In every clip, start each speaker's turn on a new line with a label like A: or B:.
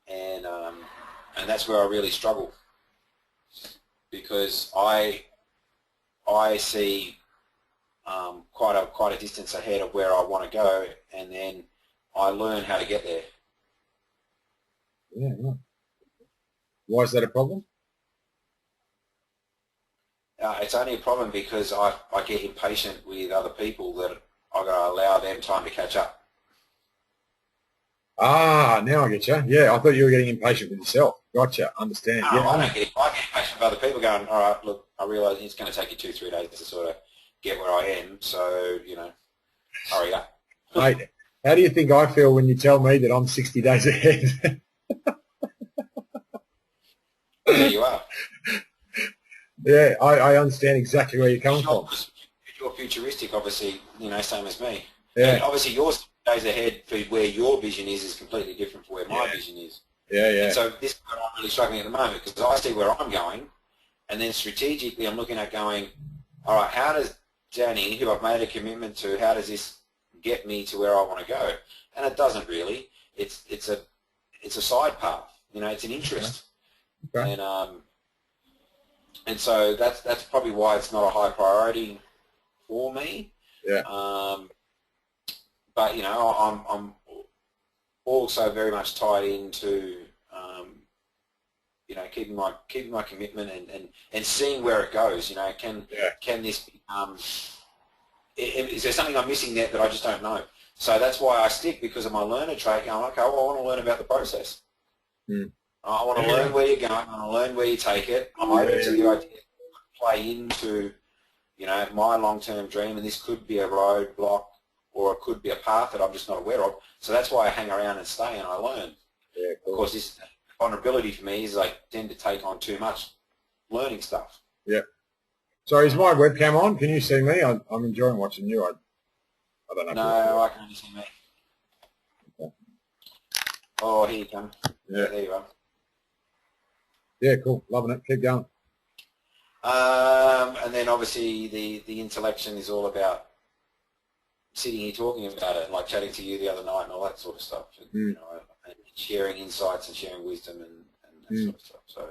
A: and that's where I really struggle, because I see quite a distance ahead of where I want to go, and then I learn how to get there.
B: Yeah, right. Why is that a problem?
A: It's only a problem because I get impatient with other people that I've got to allow them time to catch up.
B: Ah, now I get you. Yeah, I thought you were getting impatient with yourself. Gotcha. Understand.
A: No,
B: Yeah.
A: I get impatient with other people going, all right, look, I realise it's going to take you 2-3 days to sort of get where I am, so, hurry up.
B: Mate, how do you think I feel when you tell me that I'm 60 days ahead?
A: There you are.
B: Yeah, I understand exactly where you're coming from.
A: You're futuristic, obviously, same as me.
B: Yeah.
A: And obviously your days ahead for where your vision is completely different from where my vision is.
B: Yeah, yeah.
A: And so this is what I'm really struggling at the moment, because I see where I'm going, and then strategically I'm looking at going, all right, how does Danny, who I've made a commitment to, how does this get me to where I want to go? And it doesn't really. It's a side path. It's an interest.
B: Okay.
A: And so that's probably why it's not a high priority for me.
B: Yeah.
A: But I'm also very much tied into keeping my commitment and seeing where it goes. Can this become? Is there something I'm missing there that I just don't know? So that's why I stick, because of my learner trait. Going, okay, well, I want to learn about the process.
B: Mm.
A: I want to learn where you're going. I want to learn where you take it. I'm open to the idea to play into, my long-term dream, and this could be a roadblock or it could be a path that I'm just not aware of. So that's why I hang around and stay and I learn.
B: Yeah, cool.
A: Of course, this vulnerability for me is I tend to take on too much learning stuff.
B: Yeah. So is my webcam on? Can you see me? I'm enjoying watching you. I don't know.
A: No, I can only see me.
B: Okay.
A: Oh, here you come.
B: Yeah.
A: There you are.
B: Yeah, cool. Loving it. Keep going.
A: And then obviously the intellection is all about sitting here talking about it, like chatting to you the other night and all that sort of stuff. And, and sharing insights and sharing wisdom and that sort of stuff.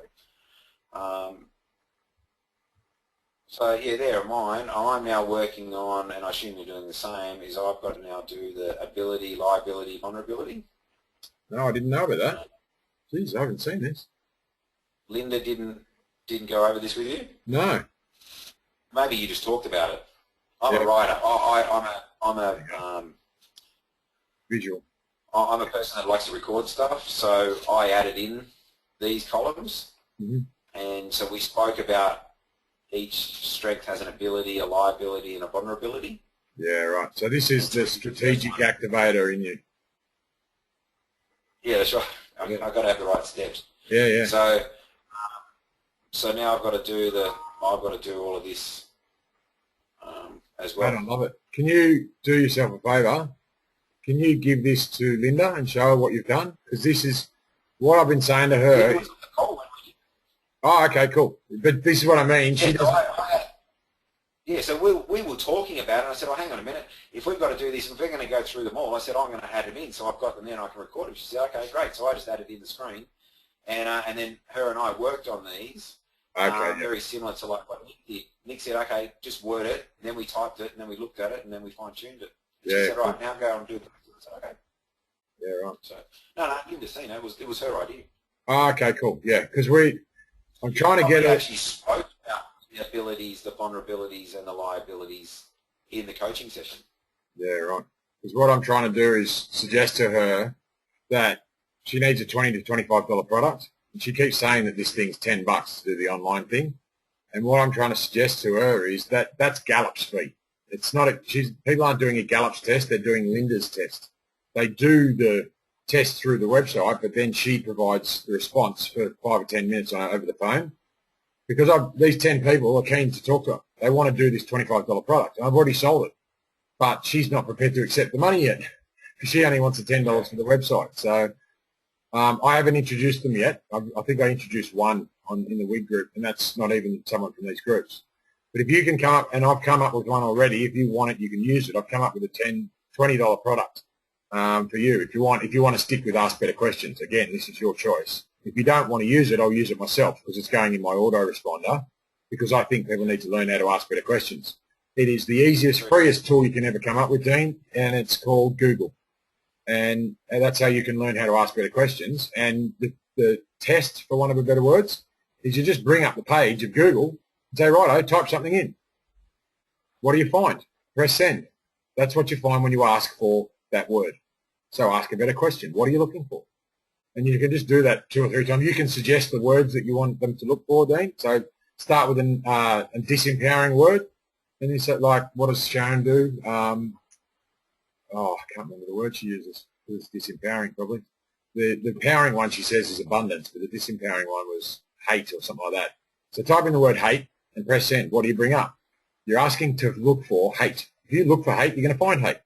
A: So yeah, there are mine. I'm now working on, and I assume you're doing the same, is I've got to now do the ability, liability, vulnerability.
B: No, I didn't know about that. Jeez, I haven't seen this.
A: Linda didn't go over this with you?
B: No.
A: Maybe you just talked about it. I'm a writer. I'm a
B: visual.
A: I'm a person that likes to record stuff, so I added in these columns, and so we spoke about each strength has an ability, a liability, and a vulnerability.
B: Yeah, right. So this is the strategic activator in you.
A: Yeah, that's right. I've got to have the right steps.
B: Yeah, yeah.
A: So now I've got to do all of this as well.
B: I love it. Can you do yourself a favour? Can you give this to Linda and show her what you've done? Because this is what I've been saying to her. Oh, okay, cool. But this is what I mean. She doesn't.
A: Yeah, so we were talking about it, and I said, oh, hang on a minute. If we've got to do this, if we're going to go through them all, I said, I'm going to add them in, so I've got them there and I can record them. She said, okay, great. So I just added in the screen, and then her and I worked on these.
B: Okay,
A: very similar to like what Nick did. Nick said, okay, just word it, and then we typed it, and then we looked at it, and then we fine-tuned it. And she said, right, now go and do it. So, okay.
B: Yeah, right.
A: So, no, Linda, it was her idea.
B: Oh, okay, cool. Yeah, because I'm trying to get
A: it. Actually spoke about the abilities, the vulnerabilities, and the liabilities in the coaching session.
B: Yeah, right. Because what I'm trying to do is suggest to her that she needs a $20 to $25 product, and she keeps saying that this thing's $10 to do the online thing. And what I'm trying to suggest to her is that that's Gallup's fee. It's not people aren't doing a Gallup's test; they're doing Linda's test. They do the test through the website, but then she provides the response for 5 or 10 minutes over the phone. Because these 10 people are keen to talk to her. They want to do this $25 product. I've already sold it, but she's not prepared to accept the money yet because she only wants the $10 for the website. So I haven't introduced them yet. I think I introduced one in the WIG group, and that's not even someone from these groups. But if you can come up, and I've come up with one already, if you want it, you can use it. I've come up with a $20 product for you. If you want to stick with Ask Better Questions, again, this is your choice. If you don't want to use it, I'll use it myself because it's going in my autoresponder because I think people need to learn how to ask better questions. It is the easiest, freest tool you can ever come up with, Dean, and it's called Google. And that's how you can learn how to ask better questions. And the test, for want of a better words, is you just bring up the page of Google and say, righto, type something in. What do you find? Press send. That's what you find when you ask for that word. So ask a better question. What are you looking for? And you can just do that 2 or 3 times. You can suggest the words that you want them to look for, Dean. So start with a disempowering word. And you say, like, what does Sharon do? I can't remember the word she uses. It was disempowering, probably. The empowering one, she says, is abundance, but the disempowering one was hate or something like that. So type in the word hate and press send. What do you bring up? You're asking to look for hate. If you look for hate, you're going to find hate.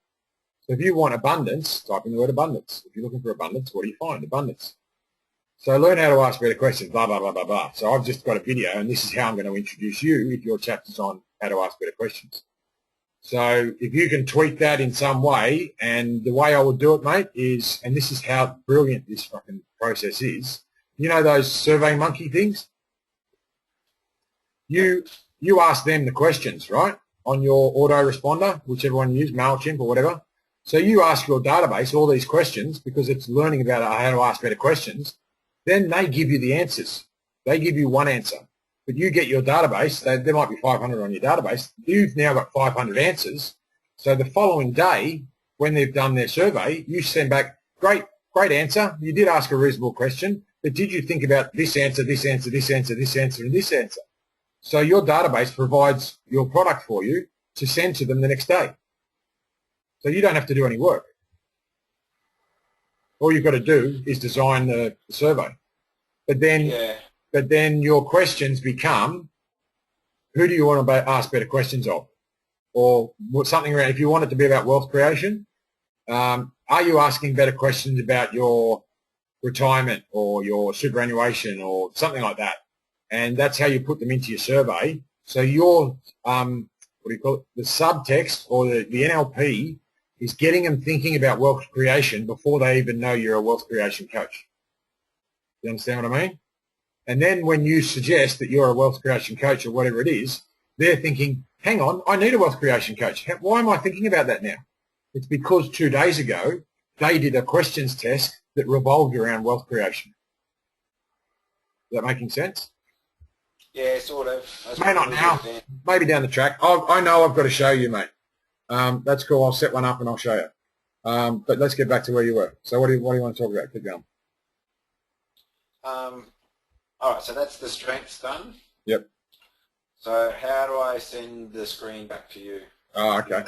B: So if you want abundance, type in the word abundance. If you're looking for abundance, what do you find? Abundance. So learn how to ask better questions, blah, blah, blah, blah, blah. So I've just got a video, and this is how I'm going to introduce you if your chapter's on how to ask better questions. So if you can tweak that in some way, and the way I would do it, mate, is, and this is how brilliant this fucking process is, you know those Survey Monkey things? You ask them the questions, right, on your autoresponder, whichever one you use, MailChimp or whatever. So you ask your database all these questions because it's learning about how to ask better questions. Then they give you the answers. They give you one answer. But you get your database, there might be 500 on your database. You've now got 500 answers. So the following day, when they've done their survey, you send back, great answer. You did ask a reasonable question, but did you think about this answer, this answer, this answer, this answer, and this answer? So your database provides your product for you to send to them the next day. So you don't have to do any work. All you've got to do is design the survey. But then your questions become, who do you want to ask better questions of? Or something around, if you want it to be about wealth creation, are you asking better questions about your retirement or your superannuation or something like that? And that's how you put them into your survey. So your, the subtext or the NLP is getting them thinking about wealth creation before they even know you're a wealth creation coach. You understand what I mean? And then when you suggest that you're a wealth creation coach or whatever it is, they're thinking, hang on, I need a wealth creation coach. Why am I thinking about that now? It's because 2 days ago, they did a questions test that revolved around wealth creation. Is that making sense?
A: Yeah, sort of.
B: May not now. Maybe down the track. I know I've got to show you, mate. That's cool. I'll set one up and I'll show you. But let's get back to where you were. So what do you want to talk about? Keep going.
A: All right, so that's the strengths done.
B: Yep.
A: So how do I send the screen back to you?
B: Oh, okay.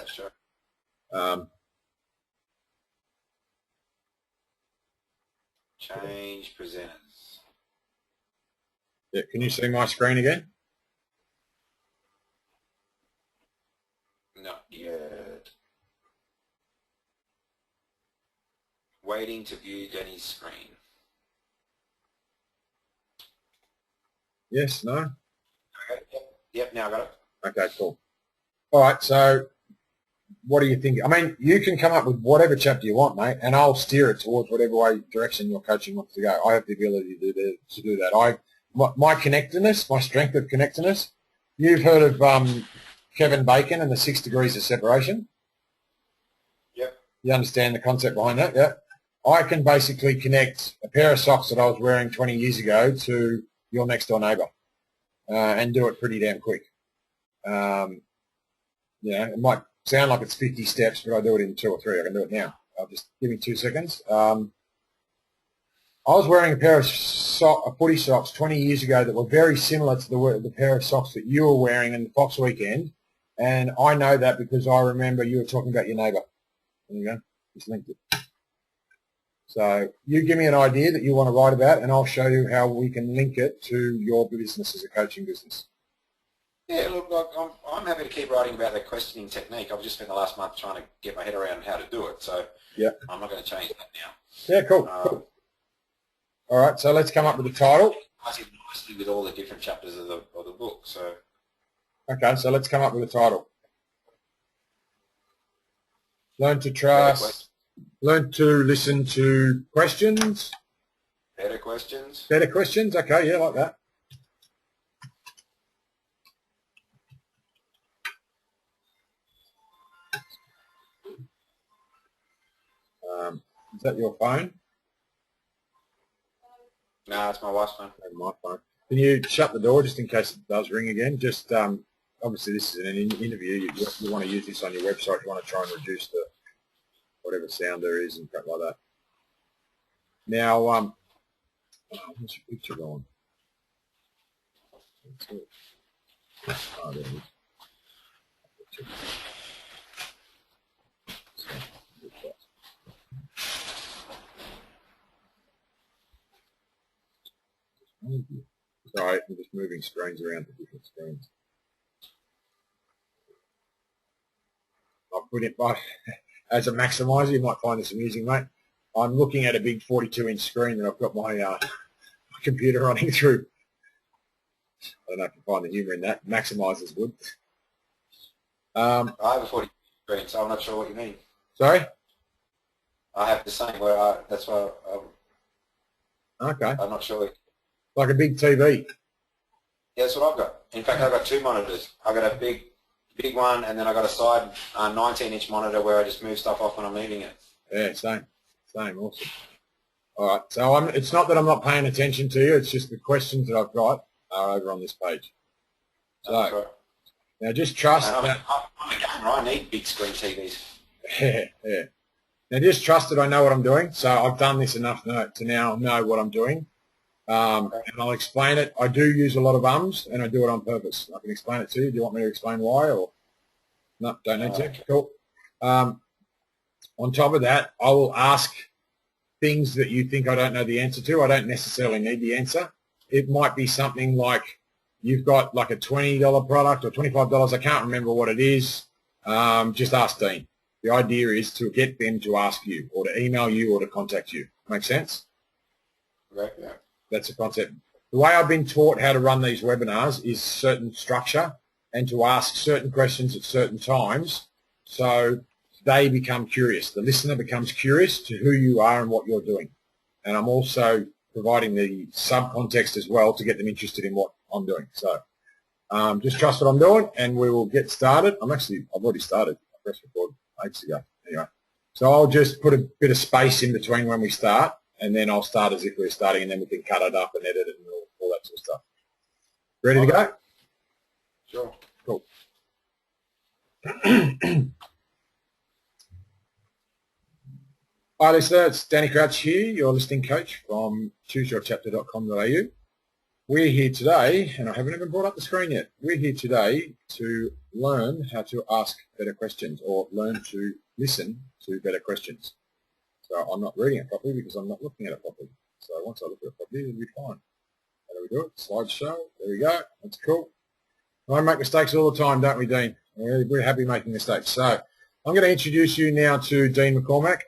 A: Change presenters.
B: Yeah, can you see my screen again?
A: Not yet. Waiting to view Denny's screen.
B: Yes, no?
A: Okay, yep, now I got it.
B: Okay, cool. All right, so what do you think? I mean, you can come up with whatever chapter you want, mate, and I'll steer it towards whatever way direction your coaching wants to go. I have the ability to do that. My connectedness, my strength of connectedness, you've heard of Kevin Bacon and the 6 degrees of separation?
A: Yep.
B: You understand the concept behind that, yeah? I can basically connect a pair of socks that I was wearing 20 years ago to your next door neighbour and do it pretty damn quick. It might sound like it's 50 steps, but I do it in 2 or 3. I can do it now. I'll just give me 2 seconds. I was wearing a pair of footy socks 20 years ago that were very similar to the pair of socks that you were wearing in the Fox weekend, and I know that because I remember you were talking about your neighbour. There you go. Just linked it. So you give me an idea that you want to write about, and I'll show you how we can link it to your business as a coaching business.
A: Yeah, look, I'm happy to keep writing about the questioning technique. I've just spent the last month trying to get my head around how to do it, so
B: yeah,
A: I'm not going to change that now.
B: Yeah, cool. Cool. All right, so let's come up with the title.
A: I see nicely with all the different chapters of the book. So.
B: Okay, so let's come up with a title. Learn to trust. Learn to listen to questions.
A: Better questions.
B: Better questions. Okay, yeah, like that. Is that your phone?
A: No, it's my wife's phone.
B: My phone. Can you shut the door just in case it does ring again? Just obviously this is an interview. You want to use this on your website. You want to try and reduce the whatever sound there is and crap like that. Now, what's your picture going? Oh, there it is. Sorry, I'm just moving screens around to different screens. I've put it by, as a maximizer, you might find this amusing, mate. I'm looking at a big 42-inch screen and I've got my, my computer running through. I don't know if you find the humour in that. Maximizer's good.
A: I have a 40 screen, so I'm not sure what you mean.
B: Sorry?
A: I have the same where that's why
B: Okay.
A: I'm not sure.
B: Like a big TV?
A: Yeah, that's what I've got. In fact, I've got two monitors. I've got a big one, and then I've got a side 19-inch monitor where I just move stuff off when I'm needing it.
B: Yeah, same. Awesome. All right, so it's not that I'm not paying attention to you, it's just the questions that I've got are over on this page. So,
A: right.
B: Now just trust
A: I'm
B: that...
A: a gamer, I need big screen TVs.
B: Yeah. Now just trust that I know what I'm doing. So I've done this enough to now know what I'm doing. And I'll explain it. I do use a lot of ums, and I do it on purpose. I can explain it to you. Do you want me to explain why? Or no, don't need to.
A: Okay.
B: Cool. On top of that, I will ask things that you think I don't know the answer to. I don't necessarily need the answer. It might be something like you've got like a $20 product or $25. I can't remember what it is. Just ask Dean. The idea is to get them to ask you or to email you or to contact you. Make sense?
A: Right, yeah.
B: That's the concept. The way I've been taught how to run these webinars is certain structure and to ask certain questions at certain times so they become curious. The listener becomes curious to who you are and what you're doing. And I'm also providing the subcontext as well to get them interested in what I'm doing. So just trust what I'm doing and we will get started. I've already started. I pressed record ages ago. Anyway, so I'll just put a bit of space in between when we start. And then I'll start as if we're starting, and then we can cut it up and edit it and all that sort of stuff. Ready to go?
A: Sure.
B: Cool. Hi, listener. It's Danny Crouch here, your listening coach from chooseyourchapter.com.au. We're here today, and I haven't even brought up the screen yet. We're here today to learn how to ask better questions or learn to listen to better questions. So I'm not reading it properly because I'm not looking at it properly. So once I look at it properly, it'll be fine. How do we do it? Slideshow. There we go. That's cool. We make mistakes all the time, don't we, Dean? We're happy making mistakes. So I'm going to introduce you now to Dean McCormick.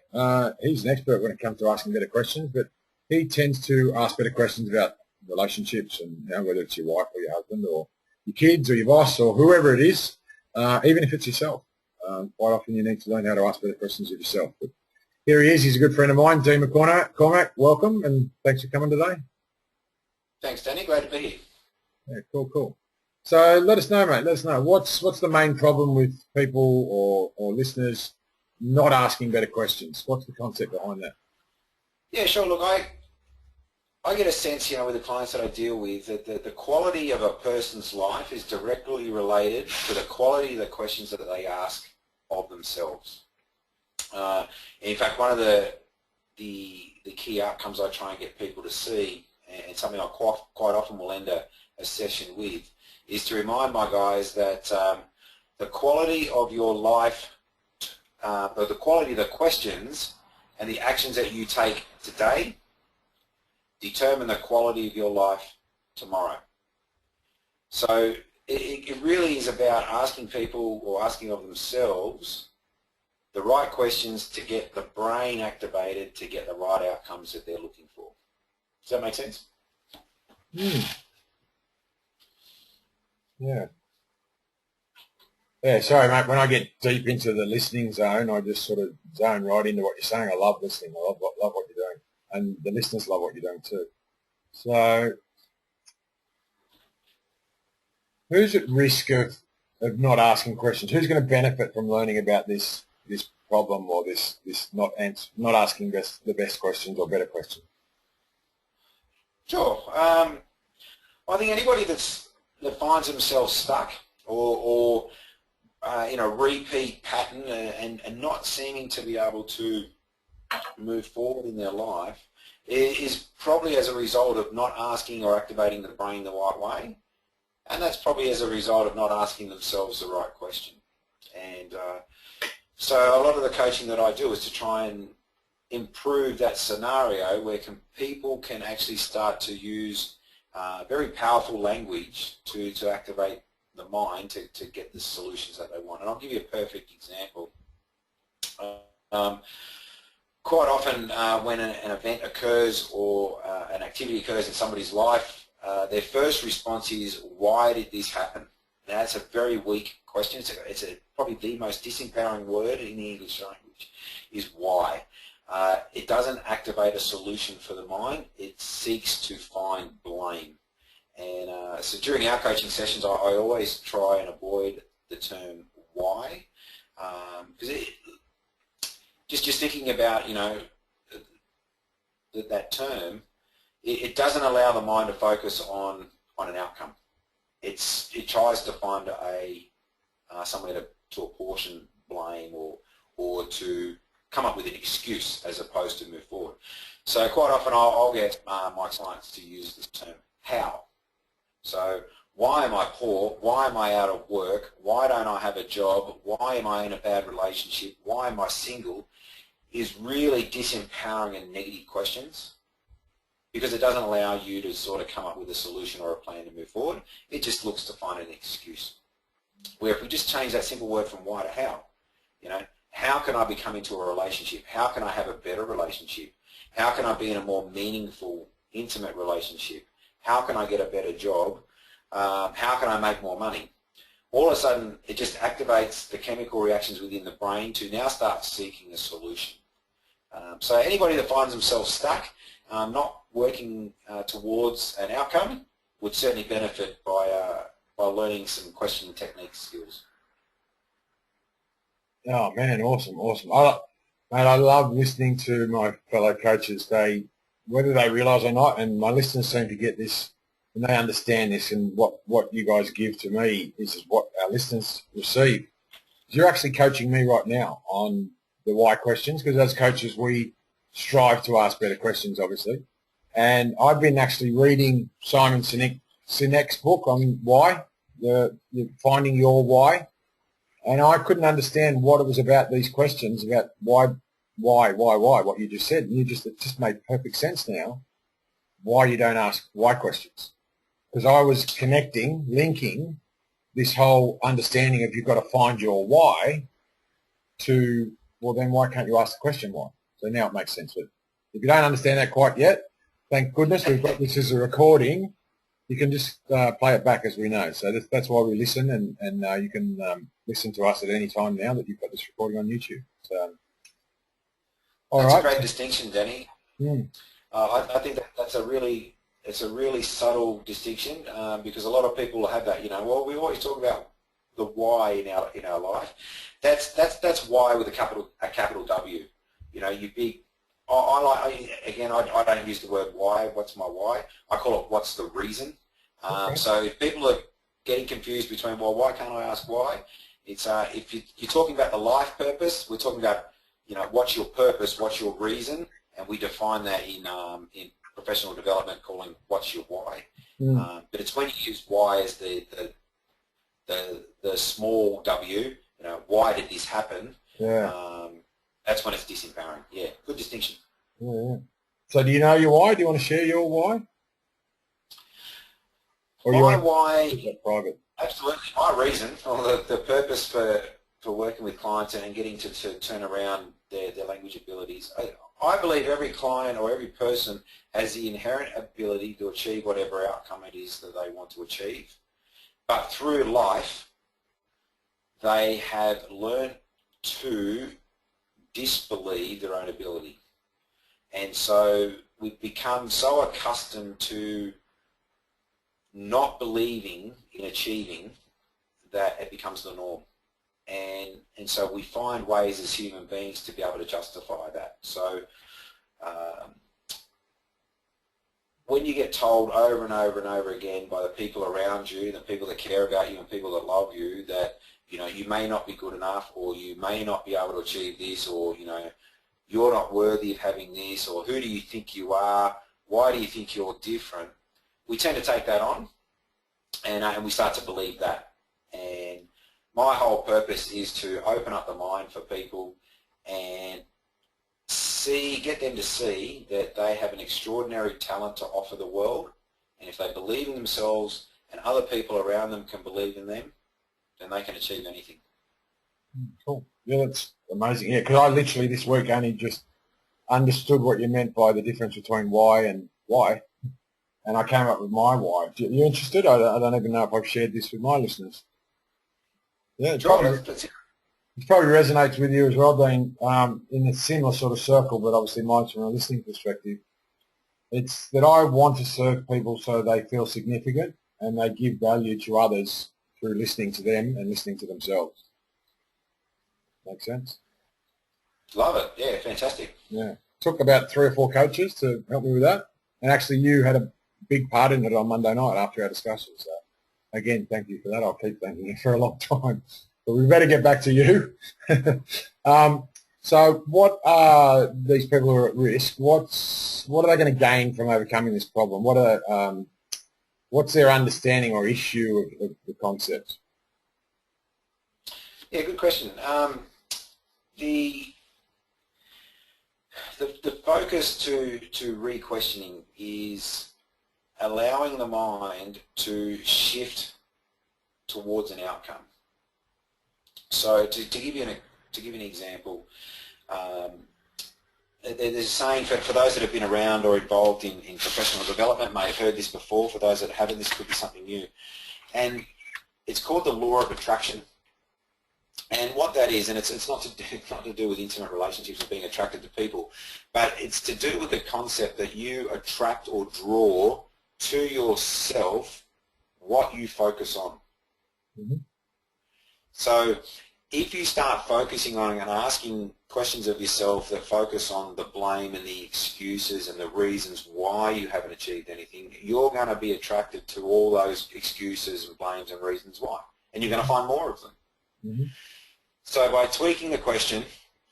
B: He's an expert when it comes to asking better questions, but he tends to ask better questions about relationships and whether it's your wife or your husband or your kids or your boss or whoever it is, even if it's yourself. Quite often you need to learn how to ask better questions of yourself. But here he is. He's a good friend of mine, Dean McCormick. Welcome, and thanks for coming today.
A: Thanks, Danny. Glad to be here.
B: Yeah, cool. So let us know, mate. Let us know. What's the main problem with people or listeners not asking better questions? What's the concept behind that?
A: Yeah, sure. Look, I get a sense, with the clients that I deal with, that the quality of a person's life is directly related to the quality of the questions that they ask of themselves. In fact, one of the key outcomes I try and get people to see, and something I quite often will end a session with, is to remind my guys that the quality of your life, or the quality of the questions and the actions that you take today determine the quality of your life tomorrow. So it really is about asking people or asking of themselves the right questions to get the brain activated to get the right outcomes that they're looking for. Does that make sense?
B: Yeah. Yeah, sorry, mate. When I get deep into the listening zone, I just sort of zone right into what you're saying. I love listening. I love what you're doing, and the listeners love what you're doing too. So, who's at risk of not asking questions? Who's going to benefit from learning about this problem or this not asking the best questions or better questions?
A: Sure. I think anybody that finds themselves stuck or in a repeat pattern and not seeming to be able to move forward in their life is probably as a result of not asking or activating the brain the right way, and that's probably as a result of not asking themselves the right question. And so a lot of the coaching that I do is to try and improve that scenario where people can actually start to use very powerful language to activate the mind to get the solutions that they want. And I'll give you a perfect example. Quite often when an event occurs or an activity occurs in somebody's life, their first response is, why did this happen? Now, that's a very weak question. It's probably the most disempowering word in the English language, is why. It doesn't activate a solution for the mind. It seeks to find blame. And so during our coaching sessions, I always try and avoid the term why, because just thinking about, you know, that term, it doesn't allow the mind to focus on an outcome. It tries to find somewhere to apportion blame or to come up with an excuse as opposed to move forward. So quite often I'll get my clients to use this term, how. So why am I poor? Why am I out of work? Why don't I have a job? Why am I in a bad relationship? Why am I single? Is really disempowering and negative questions, because it doesn't allow you to sort of come up with a solution or a plan to move forward. It just looks to find an excuse. Where if we just change that simple word from why to how, you know, how can I become into a relationship? How can I have a better relationship? How can I be in a more meaningful, intimate relationship? How can I get a better job? How can I make more money? All of a sudden, it just activates the chemical reactions within the brain to now start seeking a solution. So anybody that finds themselves stuck, not working towards an outcome, would certainly benefit by learning some questioning technique skills.
B: Oh man, awesome. Mate, I love listening to my fellow coaches. Whether they realise or not, and my listeners seem to get this and they understand this, and what you guys give to me is what our listeners receive. You're actually coaching me right now on the why questions, because as coaches we strive to ask better questions, obviously. And I've been actually reading Simon Sinek's book on why, the finding your why, and I couldn't understand what it was about, these questions about why, what you just said. And it just made perfect sense now why you don't ask why questions. Because I was linking this whole understanding of you've got to find your why to, well then why can't you ask the question why? So now it makes sense. But if you don't understand that quite yet, thank goodness we've got this as a recording. You can just play it back, as we know. So that's why we listen, and you can listen to us at any time now that you've got this recording on YouTube. So,
A: That's a great distinction, Danny.
B: Mm.
A: I think that's a really subtle distinction, because a lot of people have that. You know, well, we always talk about the why in our life. That's why with a capital W. You know, you big. I don't use the word why. What's my why? I call it what's the reason.
B: Okay.
A: So if people are getting confused between, well, why can't I ask why? It's if you're talking about the life purpose, we're talking about, you know, what's your purpose, what's your reason, and we define that in professional development, calling what's your why.
B: Mm.
A: But it's when you use why as the small W. You know, why did this happen?
B: Yeah.
A: That's when it's disempowering. Yeah, good distinction.
B: Yeah. So do you know your why? Do you want to share your why? Or
A: My why,
B: keep that private?
A: absolutely. My reason, or the purpose for working with clients and getting to turn around their language abilities. I believe every client or every person has the inherent ability to achieve whatever outcome it is that they want to achieve. But through life, they have learned to disbelieve their own ability. And so we've become so accustomed to not believing in achieving that it becomes the norm. And so we find ways as human beings to be able to justify that. So when you get told over and over and over again by the people around you, the people that care about you and people that love you, that you may not be good enough, or you may not be able to achieve this, or you're not worthy of having this, or who do you think you are, why do you think you're different, we tend to take that on, and we start to believe that. And my whole purpose is to open up the mind for people and get them to see that they have an extraordinary talent to offer the world, and if they believe in themselves and other people around them can believe in them, then they can achieve anything.
B: Cool. Yeah, that's amazing. Yeah, because I literally this week only just understood what you meant by the difference between why and why, and I came up with my why. Are you interested? I don't even know if I've shared this with my listeners. Yeah, it probably resonates with you as well, Dean, in a similar sort of circle, but obviously mine's from a listening perspective. It's that I want to serve people so they feel significant and they give value to others through listening to them and listening to themselves. Make sense?
A: Love it. Yeah, fantastic.
B: Yeah. Took about 3 or 4 coaches to help me with that. And actually you had a big part in it on Monday night after our discussion. So, again, thank you for that. I'll keep thanking you for a long time. But we better get back to you. So what are these people who are at risk? What are they going to gain from overcoming this problem? What's their understanding or issue of the concept?
A: Yeah, good question. The focus to re-questioning is allowing the mind to shift towards an outcome. So to give you an example, there's a saying for those that have been around or involved in professional development may have heard this before. For those that haven't, this could be something new. And it's called the law of attraction. And what that is, and it's not to do with intimate relationships and being attracted to people, but it's to do with the concept that you attract or draw to yourself what you focus on.
B: Mm-hmm.
A: So if you start focusing on and asking questions of yourself that focus on the blame and the excuses and the reasons why you haven't achieved anything, you're going to be attracted to all those excuses and blames and reasons why. And you're going to find more of them.
B: Mm-hmm.
A: So by tweaking the question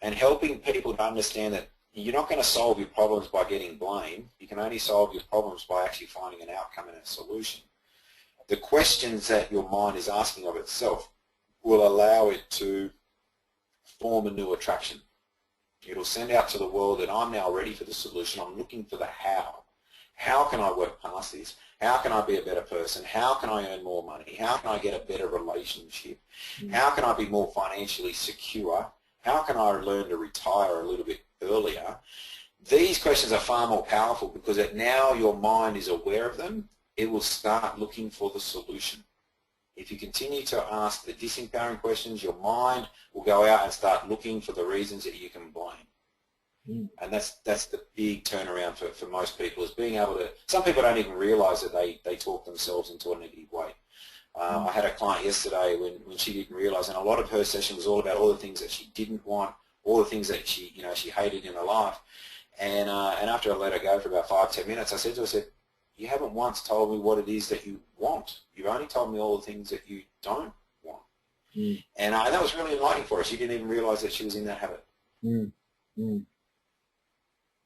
A: and helping people to understand that you're not going to solve your problems by getting blame, you can only solve your problems by actually finding an outcome and a solution. The questions that your mind is asking of itself will allow it to form a new attraction. It'll send out to the world that I'm now ready for the solution. I'm looking for the how. How can I work past this? How can I be a better person? How can I earn more money? How can I get a better relationship? How can I be more financially secure? How can I learn to retire a little bit earlier? These questions are far more powerful because now your mind is aware of them. It will start looking for the solution. If you continue to ask the disempowering questions, your mind will go out and start looking for the reasons that you can blame. And that's the big turnaround for most people, is being able to, some people don't even realize that they talk themselves into a negative way. I had a client yesterday when she didn't realize, and a lot of her session was all about all the things that she didn't want, all the things that she hated in her life. And after I let her go for about 5-10 minutes, I said to her, you haven't once told me what it is that you want. You've only told me all the things that you don't want. And that was really enlightening for her. She didn't even realize that she was in that habit.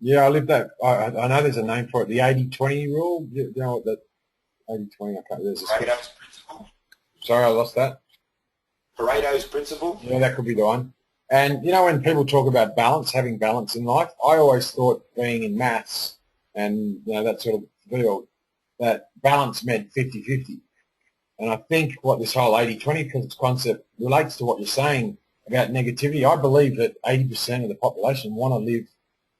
B: Yeah, I live that. I know there's a name for it, the 80-20 rule. You know what that 80-20, I can't. There's
A: Pareto's principle.
B: Sorry, I lost that.
A: Pareto's principle.
B: Yeah, that could be the one. And, when people talk about balance, having balance in life, I always thought being in maths and, that sort of field, that balance meant 50-50. And I think what this whole 80-20 concept relates to what you're saying about negativity. I believe that 80% of the population want to live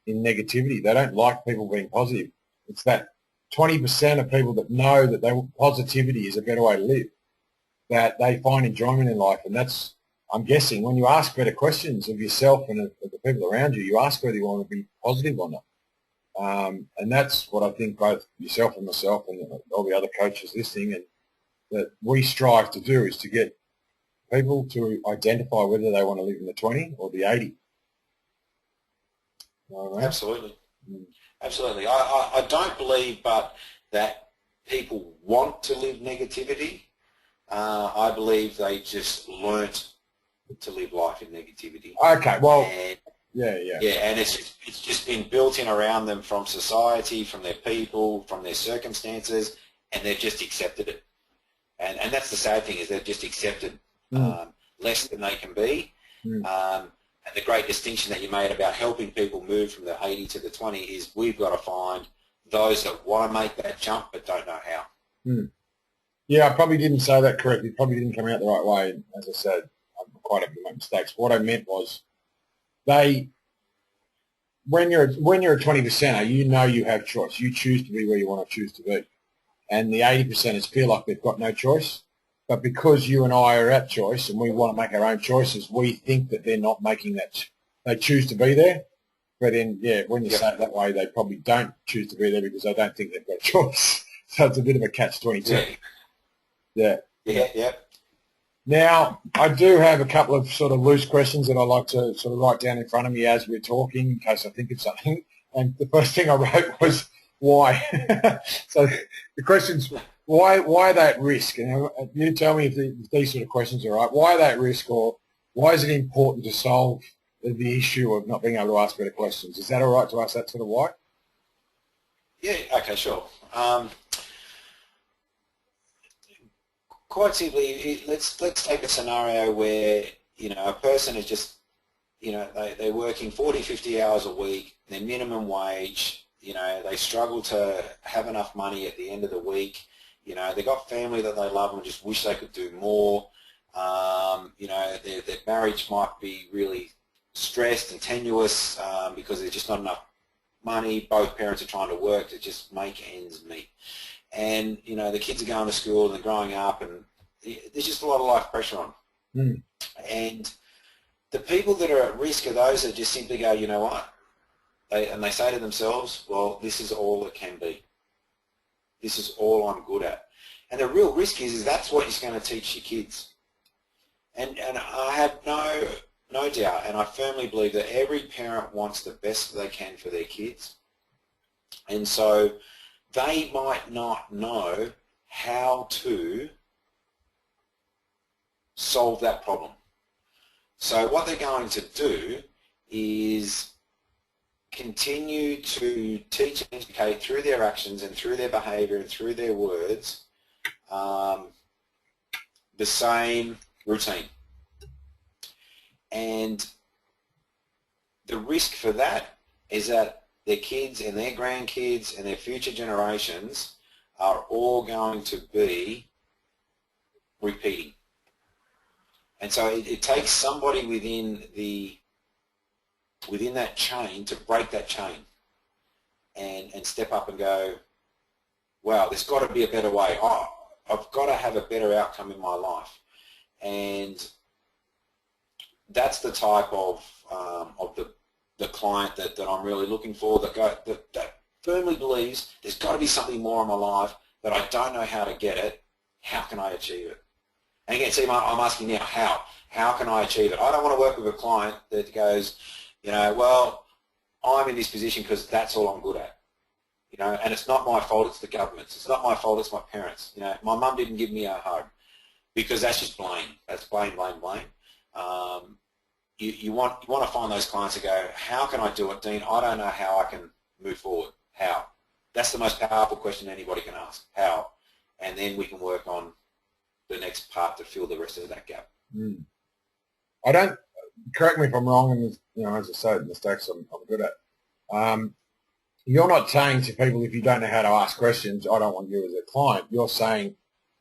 B: in negativity. They don't like people being positive. It's that 20% of people that know that positivity is a better way to live, that they find enjoyment in life, and that's I'm guessing when you ask better questions of yourself and of the people around you, you ask whether you want to be positive or not. And that's what I think both yourself and myself and all the other coaches listening and that we strive to do is to get people to identify whether they want to live in the 20 or the 80. All right.
A: Absolutely. Absolutely. I don't believe but that people want to live negativity. I believe they just learnt to live life in negativity.
B: Okay, well,
A: and,
B: yeah.
A: And it's just been built in around them from society, from their people, from their circumstances, and they've just accepted it. And that's the sad thing is they've just accepted less than they can be. And the great distinction that you made about helping people move from the 80 to the 20 is we've got to find those that want to make that jump but don't know how.
B: Yeah, I probably didn't say that correctly. It probably didn't come out the right way. As I said, I'm quite happy to make mistakes. What I meant was when you're a 20%er, you know you have choice. You choose to be where you want to choose to be. And the 80%ers feel like they've got no choice. But because you and I are at choice and we want to make our own choices, we think that they're not making that. They choose to be there. But then, when you say it that way, they probably don't choose to be there because they don't think they've got a choice. So it's a bit of a catch-22. Yeah. Now, I do have a couple of sort of loose questions that I like to sort of write down in front of me as we're talking in case I think of something. And the first thing I wrote was, why? So the question's, why are they at risk? And you tell me if these sort of questions are right. Why are they at risk, or why is it important to solve the issue of not being able to ask better questions? Is that all right to ask that sort of why?
A: Yeah, okay, sure. Quite simply, let's take a scenario where, a person is just, they're working 40, 50 hours a week, their minimum wage, they struggle to have enough money at the end of the week. They've got family that they love and just wish they could do more. Their marriage might be really stressed and tenuous because there's just not enough money. Both parents are trying to work to just make ends meet. And, the kids are going to school and they're growing up and there's just a lot of life pressure on them. And the people that are at risk are those that just simply go, you know what? And they say to themselves, well, this is all it can be. This is all I'm good at. And the real risk is that's what you're going to teach your kids. And I have no doubt, and I firmly believe that every parent wants the best they can for their kids. And so they might not know how to solve that problem. So what they're going to do is continue to teach and educate through their actions and through their behaviour and through their words the same routine. And the risk for that is that their kids and their grandkids and their future generations are all going to be repeating. And so it takes somebody within that chain to break that chain and step up and go, wow, there's got to be a better way. Oh, I've got to have a better outcome in my life. And that's the type of the client that I'm really looking for, that firmly believes there's got to be something more in my life, but I don't know how to get it. How can I achieve it? And again, see, I'm asking now, how? How can I achieve it? I don't want to work with a client that goes, well, I'm in this position because that's all I'm good at. And it's not my fault, it's the government's. It's not my fault, it's my parents. My mum didn't give me a hug because that's just blame. That's blame. You want to find those clients that go, how can I do it, Dean? I don't know how I can move forward. How? That's the most powerful question anybody can ask. How? And then we can work on the next part to fill the rest of that gap.
B: I don't, correct me if I'm wrong, and as I said, mistakes I'm good at. You're not saying to people, if you don't know how to ask questions, I don't want you as a client. You're saying,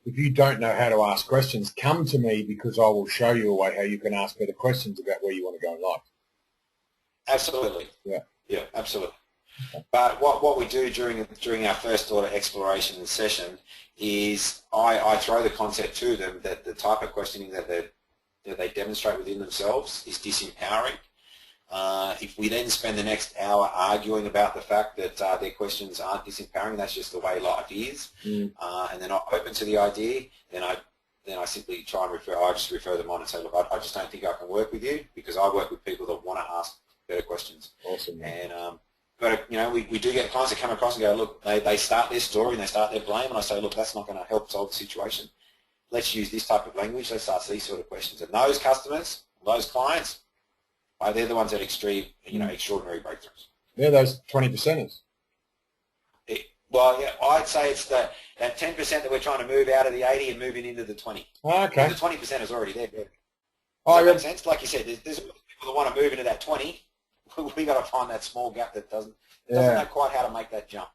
B: if you don't know how to ask questions, come to me because I will show you a way how you can ask better questions about where you want to go in life.
A: Absolutely. Yeah, absolutely.
B: Okay.
A: But what we do during our first order exploration session is I throw the concept to them that the type of questioning that that they demonstrate within themselves is disempowering. If we then spend the next hour arguing about the fact that their questions aren't disempowering, that's just the way life is, and they're not open to the idea, then I simply try and I just refer them on and say, look, I just don't think I can work with you, because I work with people that want to ask better questions.
B: Awesome. Man.
A: And but we do get clients that come across and go, look, they start their story and they start their blame, and I say, look, that's not going to help solve the situation. Let's use this type of language. Let's ask these sort of questions. And those customers, those clients, they're the ones that extraordinary breakthroughs.
B: They're those 20%ers.
A: Well, yeah, I'd say it's that 10% that we're trying to move out of the 80 and moving into the 20.
B: Oh, okay.
A: The 20% is already there. Does
B: that
A: make sense? Like you said, there's people that want to move into that 20. We got to find that small gap that doesn't know quite how to make that jump.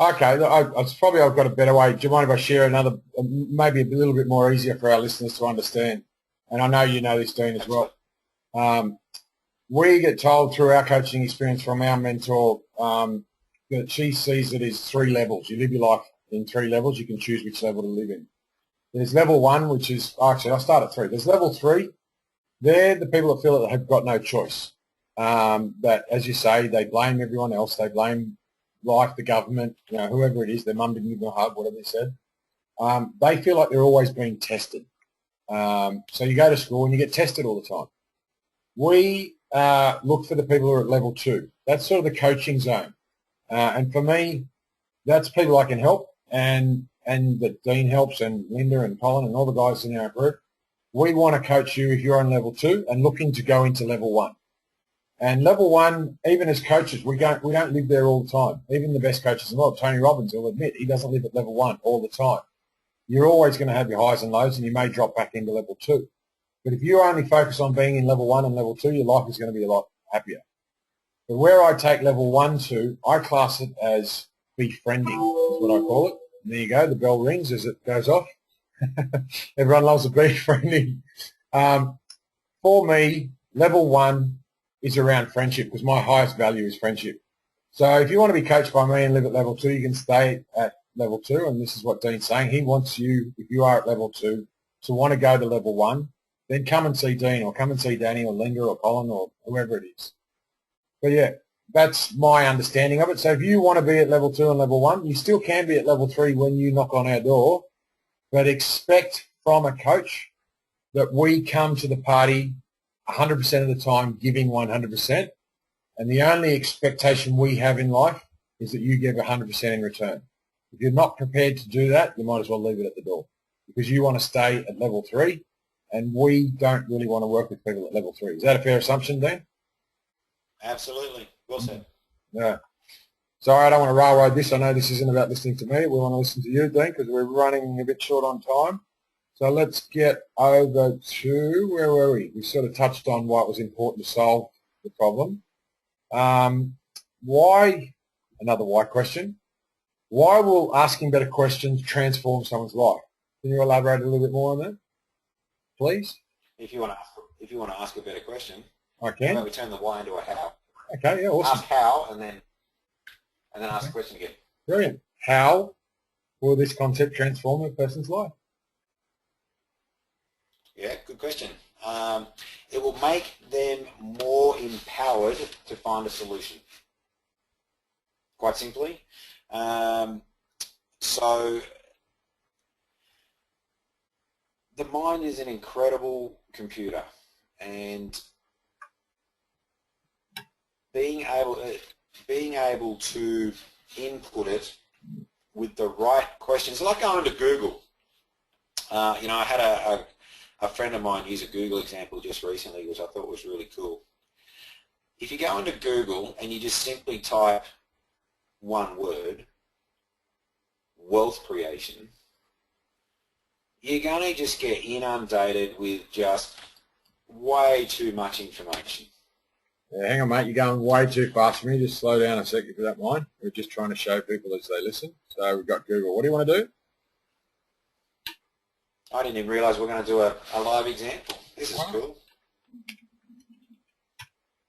B: Okay, I've got a better way. Do you mind if I share another, maybe a little bit more easier for our listeners to understand? And I know you know this, Dean, as well. We get told through our coaching experience from our mentor that she sees it as 3 levels. You live your life in 3 levels. You can choose which level to live in. There's level 1, which is, actually, I'll start at 3. There's level 3. They're the people that feel that they've got no choice. That, as you say, they blame everyone else. They blame life, the government, whoever it is, their mum didn't give them a hug, whatever they said. They feel like they're always being tested. So you go to school and you get tested all the time. We look for the people who are at level 2. That's sort of the coaching zone. And for me, that's people I can help, and that Dean helps, and Linda and Colin and all the guys in our group. We want to coach you if you're on level 2 and looking to go into level 1. And level 1, even as coaches, we don't live there all the time. Even the best coaches in the world, Tony Robbins, will admit he doesn't live at level 1 all the time. You're always going to have your highs and lows, and you may drop back into level 2. But if you only focus on being in level 1 and level 2, your life is going to be a lot happier. But where I take level 1 to, I class it as befriending, is what I call it. And there you go, the bell rings as it goes off. Everyone loves a befriending. For me, level 1 is around friendship, because my highest value is friendship. So if you want to be coached by me and live at level 2, you can stay at level 2, and this is what Dean's saying. He wants you, if you are at level 2, to want to go to level 1, then come and see Dean, or come and see Danny, or Linda, or Colin, or whoever it is. But yeah, that's my understanding of it. So if you want to be at level 2 and level 1, you still can be at level 3 when you knock on our door, but expect from a coach that we come to the party 100% of the time giving 100%, and the only expectation we have in life is that you give 100% in return. If you're not prepared to do that, you might as well leave it at the door, because you want to stay at level 3, and we don't really want to work with people at level 3. Is that a fair assumption, Dan?
A: Absolutely. Well said.
B: Yeah. Sorry, I don't want to railroad this. I know this isn't about listening to me. We want to listen to you, Dean, because we're running a bit short on time. So let's get over to, where were we? We sort of touched on why it was important to solve the problem. Why, another why question, why will asking better questions transform someone's life? Can you elaborate a little bit more on that, please?
A: If you want to ask a better question,
B: I can.
A: How about we turn the why into a how?
B: Okay, yeah, awesome.
A: Ask how, and then ask the question again.
B: Brilliant. How will this concept transform a person's life?
A: Yeah, good question. It will make them more empowered to find a solution, quite simply. So the mind is an incredible computer, and being able to input it with the right questions. It's like going to Google. I had a friend of mine use a Google example just recently, which I thought was really cool. If you go into Google and you just simply type one word, wealth creation, you're going to just get inundated with just way too much information.
B: Yeah, hang on, mate. You're going way too fast for me. Just slow down a second if you don't mind. We're just trying to show people as they listen. So we've got Google. What do you want to do?
A: I didn't even realise we're going to do a live example. This is cool.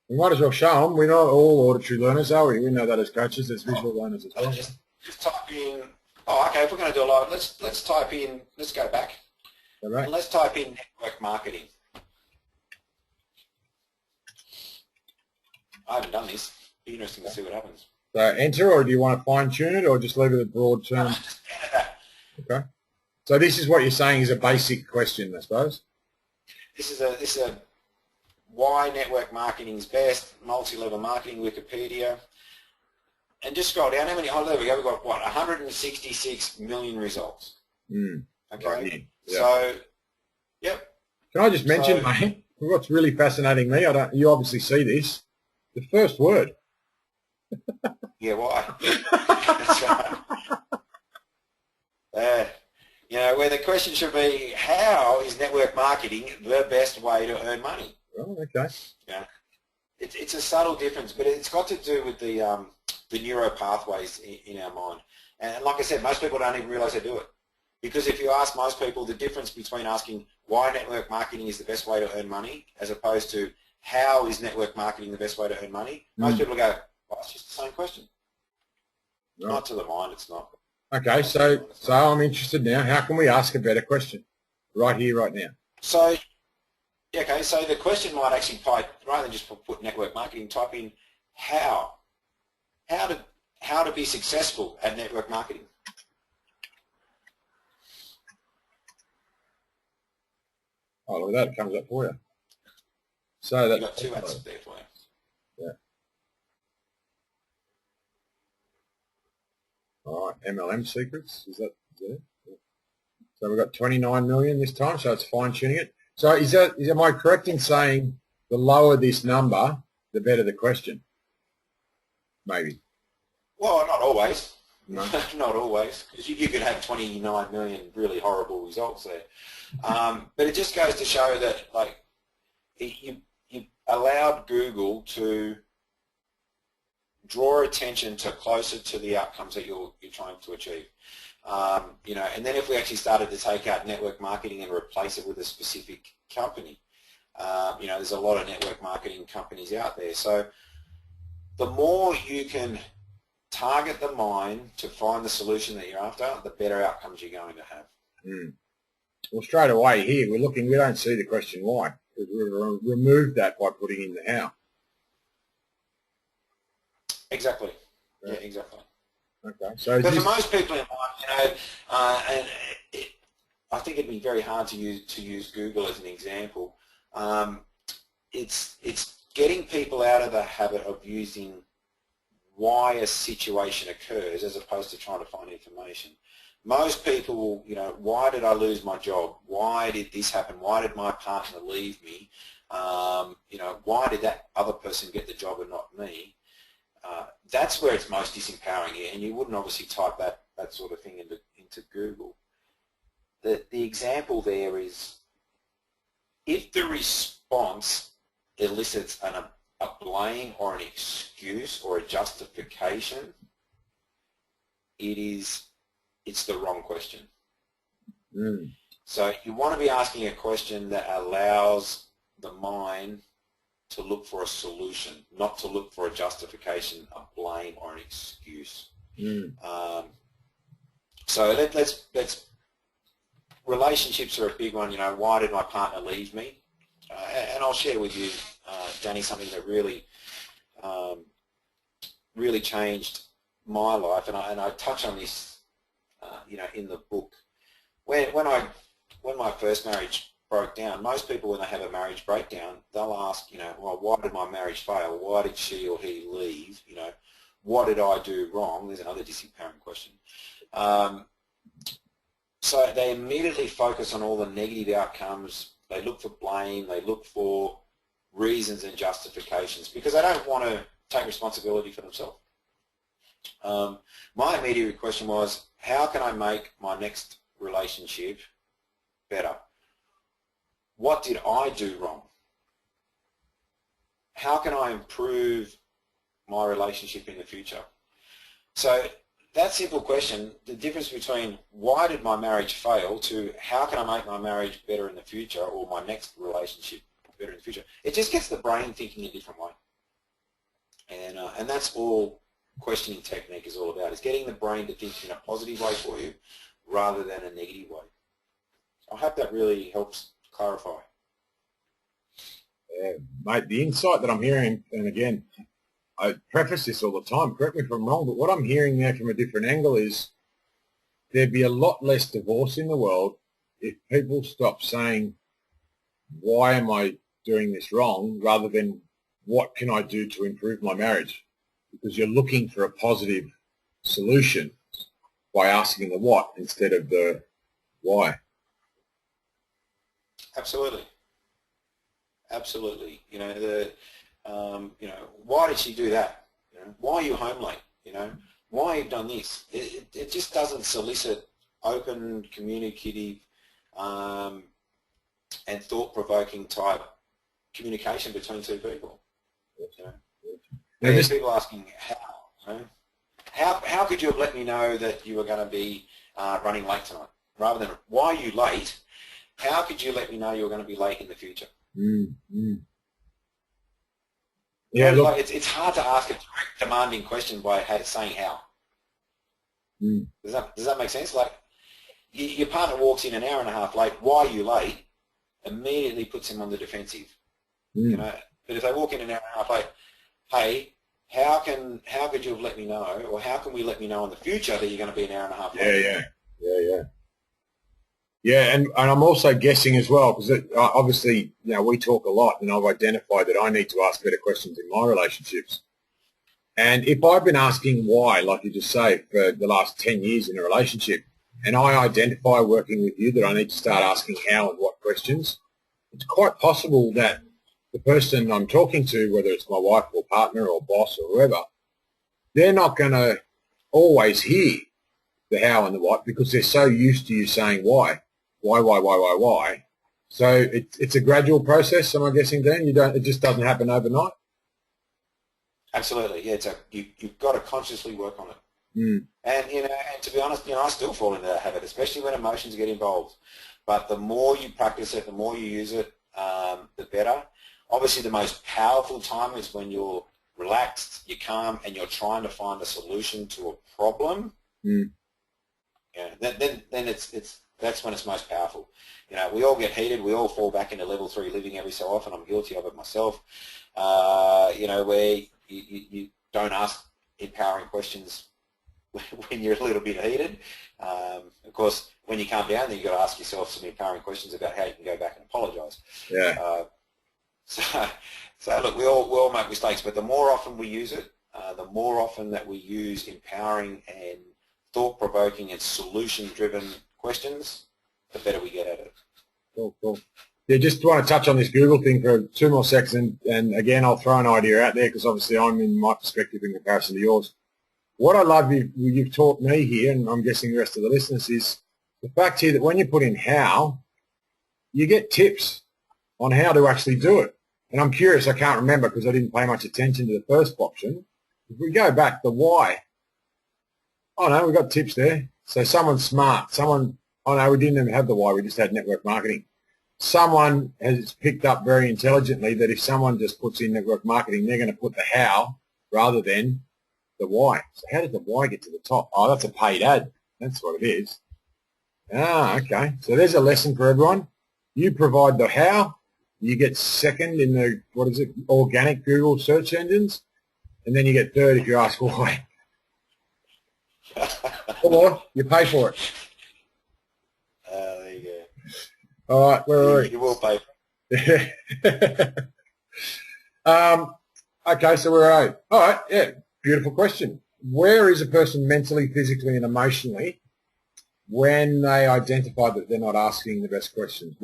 B: We might as well show them. We're not all auditory learners, are we? We know that as coaches. There's visual learners as well.
A: Just type in. Oh, okay. If we're going to do a live, let's type in. Let's go back.
B: All right.
A: And let's type in network marketing. I haven't done this. Be interesting to see what happens.
B: So enter, or do you want to fine tune it, or just leave it at broad term?
A: No, just enter that.
B: Okay. So this is what you're saying is a basic question, I suppose.
A: This is a why network marketing is best, multi-level marketing, Wikipedia. And just scroll down. How many? Oh, there we go. We've got, what, 166 million results. Okay.
B: Right, yeah.
A: So, yep.
B: Can I just mention, mate, what's really fascinating me, you obviously see this, the first word.
A: Yeah, why? That's right. You know, where the question should be, how is network marketing the best way to earn money?
B: Oh, okay.
A: Yeah. It's a subtle difference, but it's got to do with the neuro pathways in our mind. And like I said, most people don't even realize they do it. Because if you ask most people, the difference between asking why network marketing is the best way to earn money as opposed to how is network marketing the best way to earn money, most people go, well, it's just the same question.
B: Right.
A: Not to the mind, it's not.
B: Okay, so I'm interested now. How can we ask a better question right here, right now?
A: So, okay, so the question might actually type, rather than just put network marketing, type in how to be successful at network marketing.
B: Oh, look at that, it comes up for you. So that's
A: You've got two answers there for you.
B: Yeah. All right, MLM secrets, is that it? Yeah. So we've got 29 million this time, so it's fine-tuning it. So am I correct in saying the lower this number, the better the question? Maybe.
A: Well, not always.
B: No.
A: Not always, because you could have 29 million really horrible results there. But it just goes to show that, like, you allowed Google to draw attention to closer to the outcomes that you're trying to achieve. You know, and then if we actually started to take out network marketing and replace it with a specific company, you know, there's a lot of network marketing companies out there. So the more you can target the mind to find the solution that you're after, the better outcomes you're going to have.
B: Well, straight away here, we don't see the question why. We've removed that by putting in the how.
A: Exactly. Yeah, exactly.
B: Okay. So
A: but for most people in life, you know, and I think it'd be very hard to use Google as an example. It's getting people out of the habit of using why a situation occurs as opposed to trying to find information. Most people, you know, why did I lose my job? Why did this happen? Why did my partner leave me? You know, why did that other person get the job and not me? That's where it's most disempowering, and you wouldn't obviously type that sort of thing into Google. The example there is, if the response elicits a blame or an excuse or a justification, it's the wrong question. So you want to be asking a question that allows the mind to look for a solution, not to look for a justification, a blame, or an excuse. So let's relationships are a big one. You know, why did my partner leave me? And I'll share with you, Danny, something that really, really changed my life, and I touch on this, you know, in the book. When my first marriage broke down, most people, when they have a marriage breakdown, they'll ask, you know, well, why did my marriage fail? Why did she or he leave? You know, what did I do wrong? There's another disempowering question. So they immediately focus on all the negative outcomes. They look for blame. They look for reasons and justifications because they don't want to take responsibility for themselves. My immediate question was, how can I make my next relationship better? What did I do wrong? How can I improve my relationship in the future? So that simple question, the difference between why did my marriage fail to how can I make my marriage better in the future or my next relationship better in the future, it just gets the brain thinking a different way. And that's all questioning technique is all about, is getting the brain to think in a positive way for you rather than a negative way. I hope that really helps clarify.
B: Mate, the insight that I'm hearing, and again, I preface this all the time, correct me if I'm wrong, but what I'm hearing now from a different angle is there'd be a lot less divorce in the world if people stop saying, why am I doing this wrong, rather than what can I do to improve my marriage? Because you're looking for a positive solution by asking the what instead of the why.
A: Absolutely. Absolutely. Why did she do that? Why are you home late? Why you've done this? It just doesn't solicit open, communicative, and thought-provoking type communication between two people. There's people asking how. How could you have let me know that you were going to be running late tonight? Rather than, why are you late? How could you let me know you were going to be late in the future?
B: Mm-hmm. Yeah, look,
A: it's hard to ask a direct, demanding question by saying how.
B: Mm.
A: Does that make sense? Like, your partner walks in an hour and a half late. Why are you late? Immediately puts him on the defensive.
B: Mm.
A: But if they walk in an hour and a half late, hey, how could you have let me know, or how can we let me know in the future that you're going to be an hour and a half late?
B: Yeah, and I'm also guessing as well, because obviously, we talk a lot, and I've identified that I need to ask better questions in my relationships. And if I've been asking why, like you just say, for the last 10 years in a relationship, and I identify working with you that I need to start asking how and what questions, it's quite possible that the person I'm talking to, whether it's my wife or partner or boss or whoever, they're not going to always hear the how and the what because they're so used to you saying why. Why? So it's a gradual process, am I guessing, Dan? It just doesn't happen overnight?
A: Absolutely, yeah. You've got to consciously work on it.
B: Mm.
A: And to be honest, I still fall into that habit, especially when emotions get involved. But the more you practice it, the more you use it, the better. Obviously, the most powerful time is when you're relaxed, you're calm, and you're trying to find a solution to a problem.
B: Mm.
A: Yeah, then that's when it's most powerful. We all get heated. We all fall back into level 3 living every so often. I'm guilty of it myself. Where you don't ask empowering questions when you're a little bit heated. Of course, when you calm down, then you've got to ask yourself some empowering questions about how you can go back and apologise.
B: Yeah.
A: So look, we all make mistakes, but the more often we use it, the more often that we use empowering and thought-provoking and solution-driven questions, the better we get at it.
B: Cool. Yeah, just want to touch on this Google thing for 2 more seconds, and again, I'll throw an idea out there because obviously I'm in my perspective in comparison to yours. What I love you've taught me here, and I'm guessing the rest of the listeners, is the fact here that when you put in how, you get tips on how to actually do it. And I'm curious, I can't remember because I didn't pay much attention to the first option. If we go back, the why. Oh no, we've got tips there. So someone's smart. Oh no, we didn't even have the why, we just had network marketing. Someone has picked up very intelligently that if someone just puts in network marketing, they're going to put the how rather than the why. So how did the why get to the top? Oh, that's a paid ad. That's what it is. Okay. So there's a lesson for everyone. You provide the how. You get second in the, organic Google search engines. And then you get third if you ask why. Or you pay for it.
A: There you go.
B: All right, where are we?
A: You will pay.
B: Okay, so where are you? All right, yeah, beautiful question. Where is a person mentally, physically, and emotionally when they identify that they're not asking the best questions?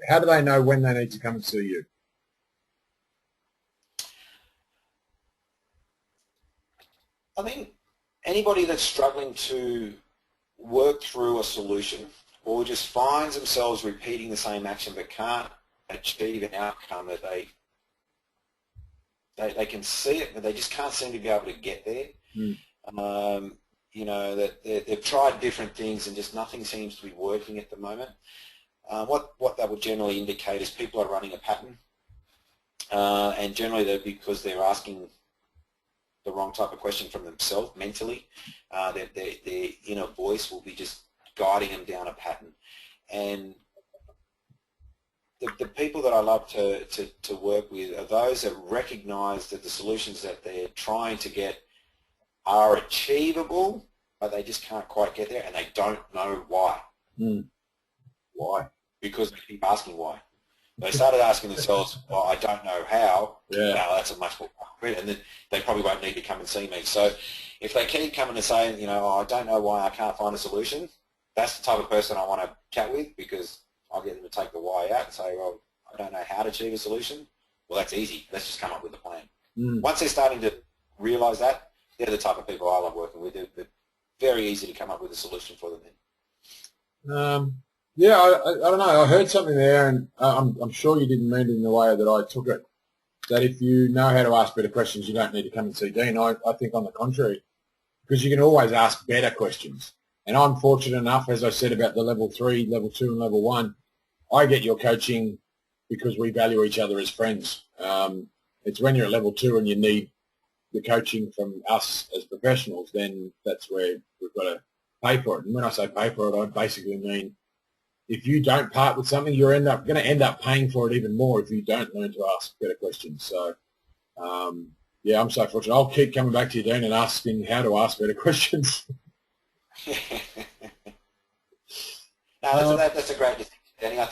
B: How do they know when they need to come and see you?
A: I think anybody that's struggling to work through a solution or just finds themselves repeating the same action but can't achieve an outcome that they can see it, but they just can't seem to be able to get there. That they've tried different things and just nothing seems to be working at the moment. What that would generally indicate is people are running a pattern, and generally they're because they're asking the wrong type of question from themselves mentally. Their inner voice will be just guiding them down a pattern. And the people that I love to work with are those that recognise that the solutions that they're trying to get are achievable, but they just can't quite get there, and they don't know why.
B: Why?
A: Because they keep asking why. They started asking themselves, well, I don't know how.
B: Yeah.
A: Now that's a much more concrete, and then they probably won't need to come and see me. So if they keep coming and saying, you know, oh, I don't know why I can't find a solution, that's the type of person I want to chat with, because I'll get them to take the why out and say, well, I don't know how to achieve a solution. Well, that's easy. Let's just come up with a plan. Once they're starting to realise that, they're the type of people I love working with. They're very easy to come up with a solution for them then.
B: Yeah, I don't know. I heard something there, and I'm sure you didn't mean it in the way that I took it, that if you know how to ask better questions, you don't need to come and see Dean. I think on the contrary, because you can always ask better questions. And I'm fortunate enough, as I said about the level 3, level 2 and level 1, I get your coaching because we value each other as friends. It's when you're at level 2 and you need the coaching from us as professionals, then that's where we've got to pay for it. And when I say pay for it, I basically mean if you don't part with something, you're going to end up paying for it even more if you don't learn to ask better questions. So, yeah, I'm so fortunate. I'll keep coming back to you, Dean, and asking how to ask better questions.
A: No, that's a great distinction, Danny. I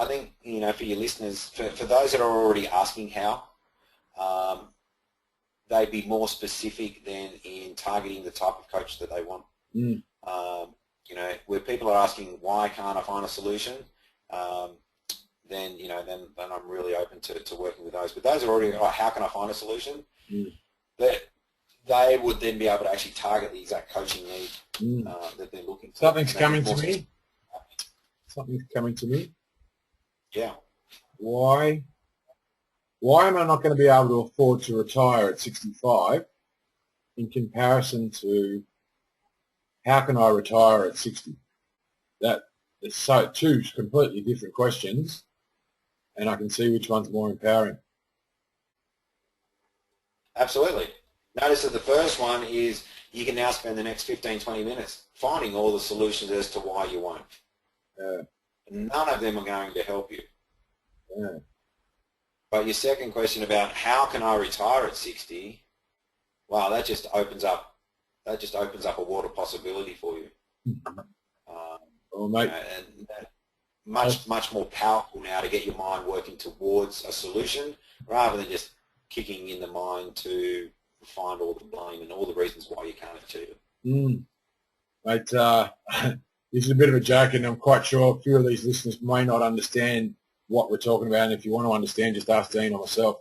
A: think you know, for your listeners, for those that are already asking how, they'd be more specific than in targeting the type of coach that they want. You know, where people are asking why can't I find a solution, then you know, then I'm really open to working with those. But those are already, oh, how can I find a solution? That they would then be able to actually target the exact coaching need that they're looking for.
B: Something's coming to me. Something's coming to me.
A: Yeah.
B: Why am I not going to be able to afford to retire at 65 in comparison to how can I retire at 60? That is so two completely different questions, and I can see which one's more empowering.
A: Absolutely. Notice that the first one is you can now spend the next 15, 20 minutes finding all the solutions as to why you won't. None of them are going to help you. But your second question about how can I retire at 60, wow, that just opens up a world of possibility for you.
B: Well, mate,
A: and much more powerful now to get your mind working towards a solution rather than just kicking in the mind to find all the blame and all the reasons why you can't achieve it.
B: Mate, this is a bit of a joke, and I'm quite sure a few of these listeners may not understand what we're talking about, and if you want to understand, just ask Dean or myself.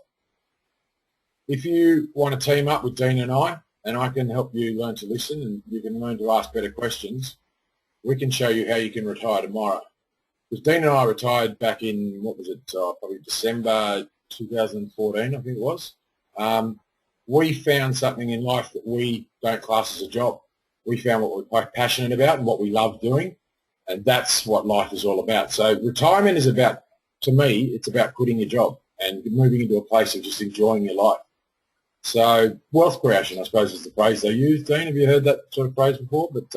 B: If you want to team up with Dean and I can help you learn to listen and you can learn to ask better questions, we can show you how you can retire tomorrow. Because Dean and I retired back in, what was it, probably December 2014, I think it was. We found something in life that we don't class as a job. We found what we're quite passionate about and what we love doing, and that's what life is all about. So retirement is about, to me, it's about quitting your job and moving into a place of just enjoying your life. So wealth creation, I suppose, is the phrase they use. Dean, have you heard that sort of phrase before? But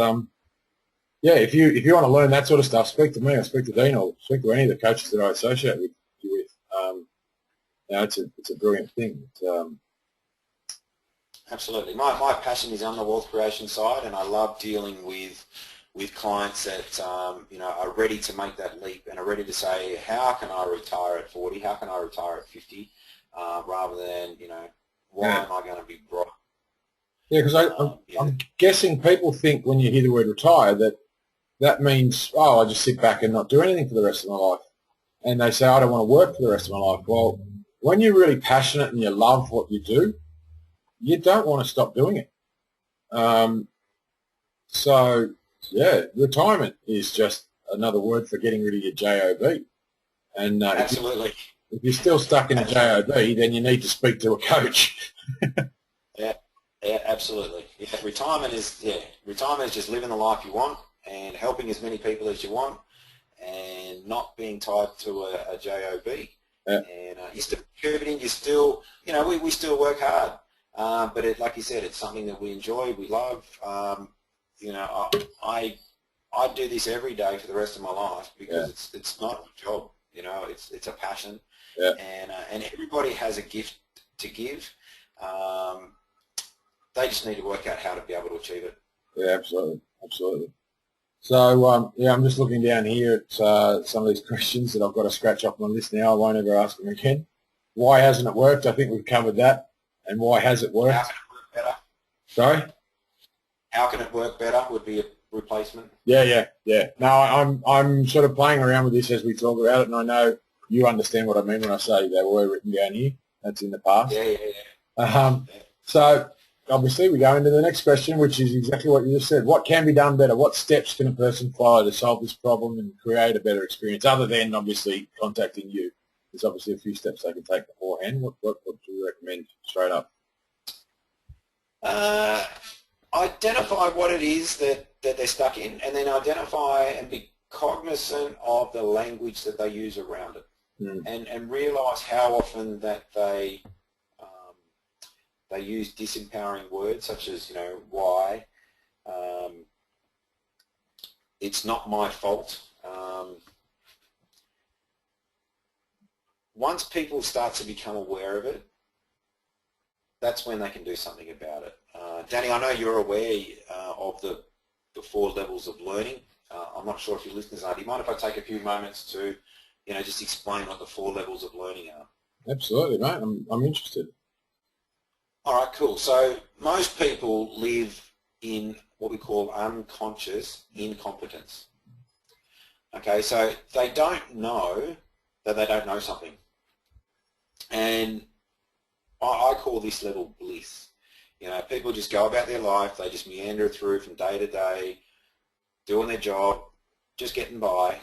B: yeah, if you want to learn that sort of stuff, speak to me or speak to Dean or speak to any of the coaches that I associate with you with. You know, it's a brilliant thing.
A: Absolutely. My passion is on the wealth creation side, and I love dealing with clients that you know, are ready to make that leap and are ready to say, how can I retire at 40? How can I retire at 50? Rather than, you know, why am I going to be broke?
B: Yeah, because I'm guessing people think when you hear the word retire that means, oh, I just sit back and not do anything for the rest of my life. And they say, I don't want to work for the rest of my life. Well, when you're really passionate and you love what you do, you don't want to stop doing it. So, yeah, retirement is just another word for getting rid of your JOB. And
A: absolutely.
B: If you're still stuck in a JOB, then you need to speak to a coach.
A: Yeah, absolutely. Yeah, retirement is just living the life you want and helping as many people as you want and not being tied to a JOB. Yeah. And you're still contributing, you still, you know, we still work hard. But like you said, it's something that we enjoy, we love. You know, I do this every day for the rest of my life because it's not a job. You know, it's a passion,
B: Yeah.
A: and everybody has a gift to give. They just need to work out how to be able to achieve it.
B: Yeah, absolutely, absolutely. So, yeah, I'm just looking down here at some of these questions that I've got to scratch off my list now. I won't ever ask them again. Why hasn't it worked? I think we've covered that. And why has it worked?
A: How can it work better?
B: Sorry?
A: How can it work better would be a replacement.
B: Yeah. No, I'm sort of playing around with this as we talk about it, and I know you understand what I mean when I say they were written down here. That's in the past.
A: Yeah.
B: So obviously we go into the next question, which is exactly what you just said. What can be done better? What steps can a person follow to solve this problem and create a better experience, other than obviously contacting you? There's obviously a few steps they can take beforehand. What do you recommend straight up?
A: Identify what it is that they're stuck in, and then identify and be cognizant of the language that they use around it, and realise how often that they use disempowering words such as, you know, why, it's not my fault. Once people start to become aware of it, that's when they can do something about it. Danny, I know you're aware of the 4 levels of learning. I'm not sure if your listeners are. Do you mind if I take a few moments to, you know, just explain what the 4 levels of learning are?
B: Absolutely, mate. I'm interested.
A: All right, cool. So most people live in what we call unconscious incompetence. Okay, so they don't know that they don't know something. And I call this level bliss. You know, people just go about their life, they just meander through from day to day, doing their job, just getting by,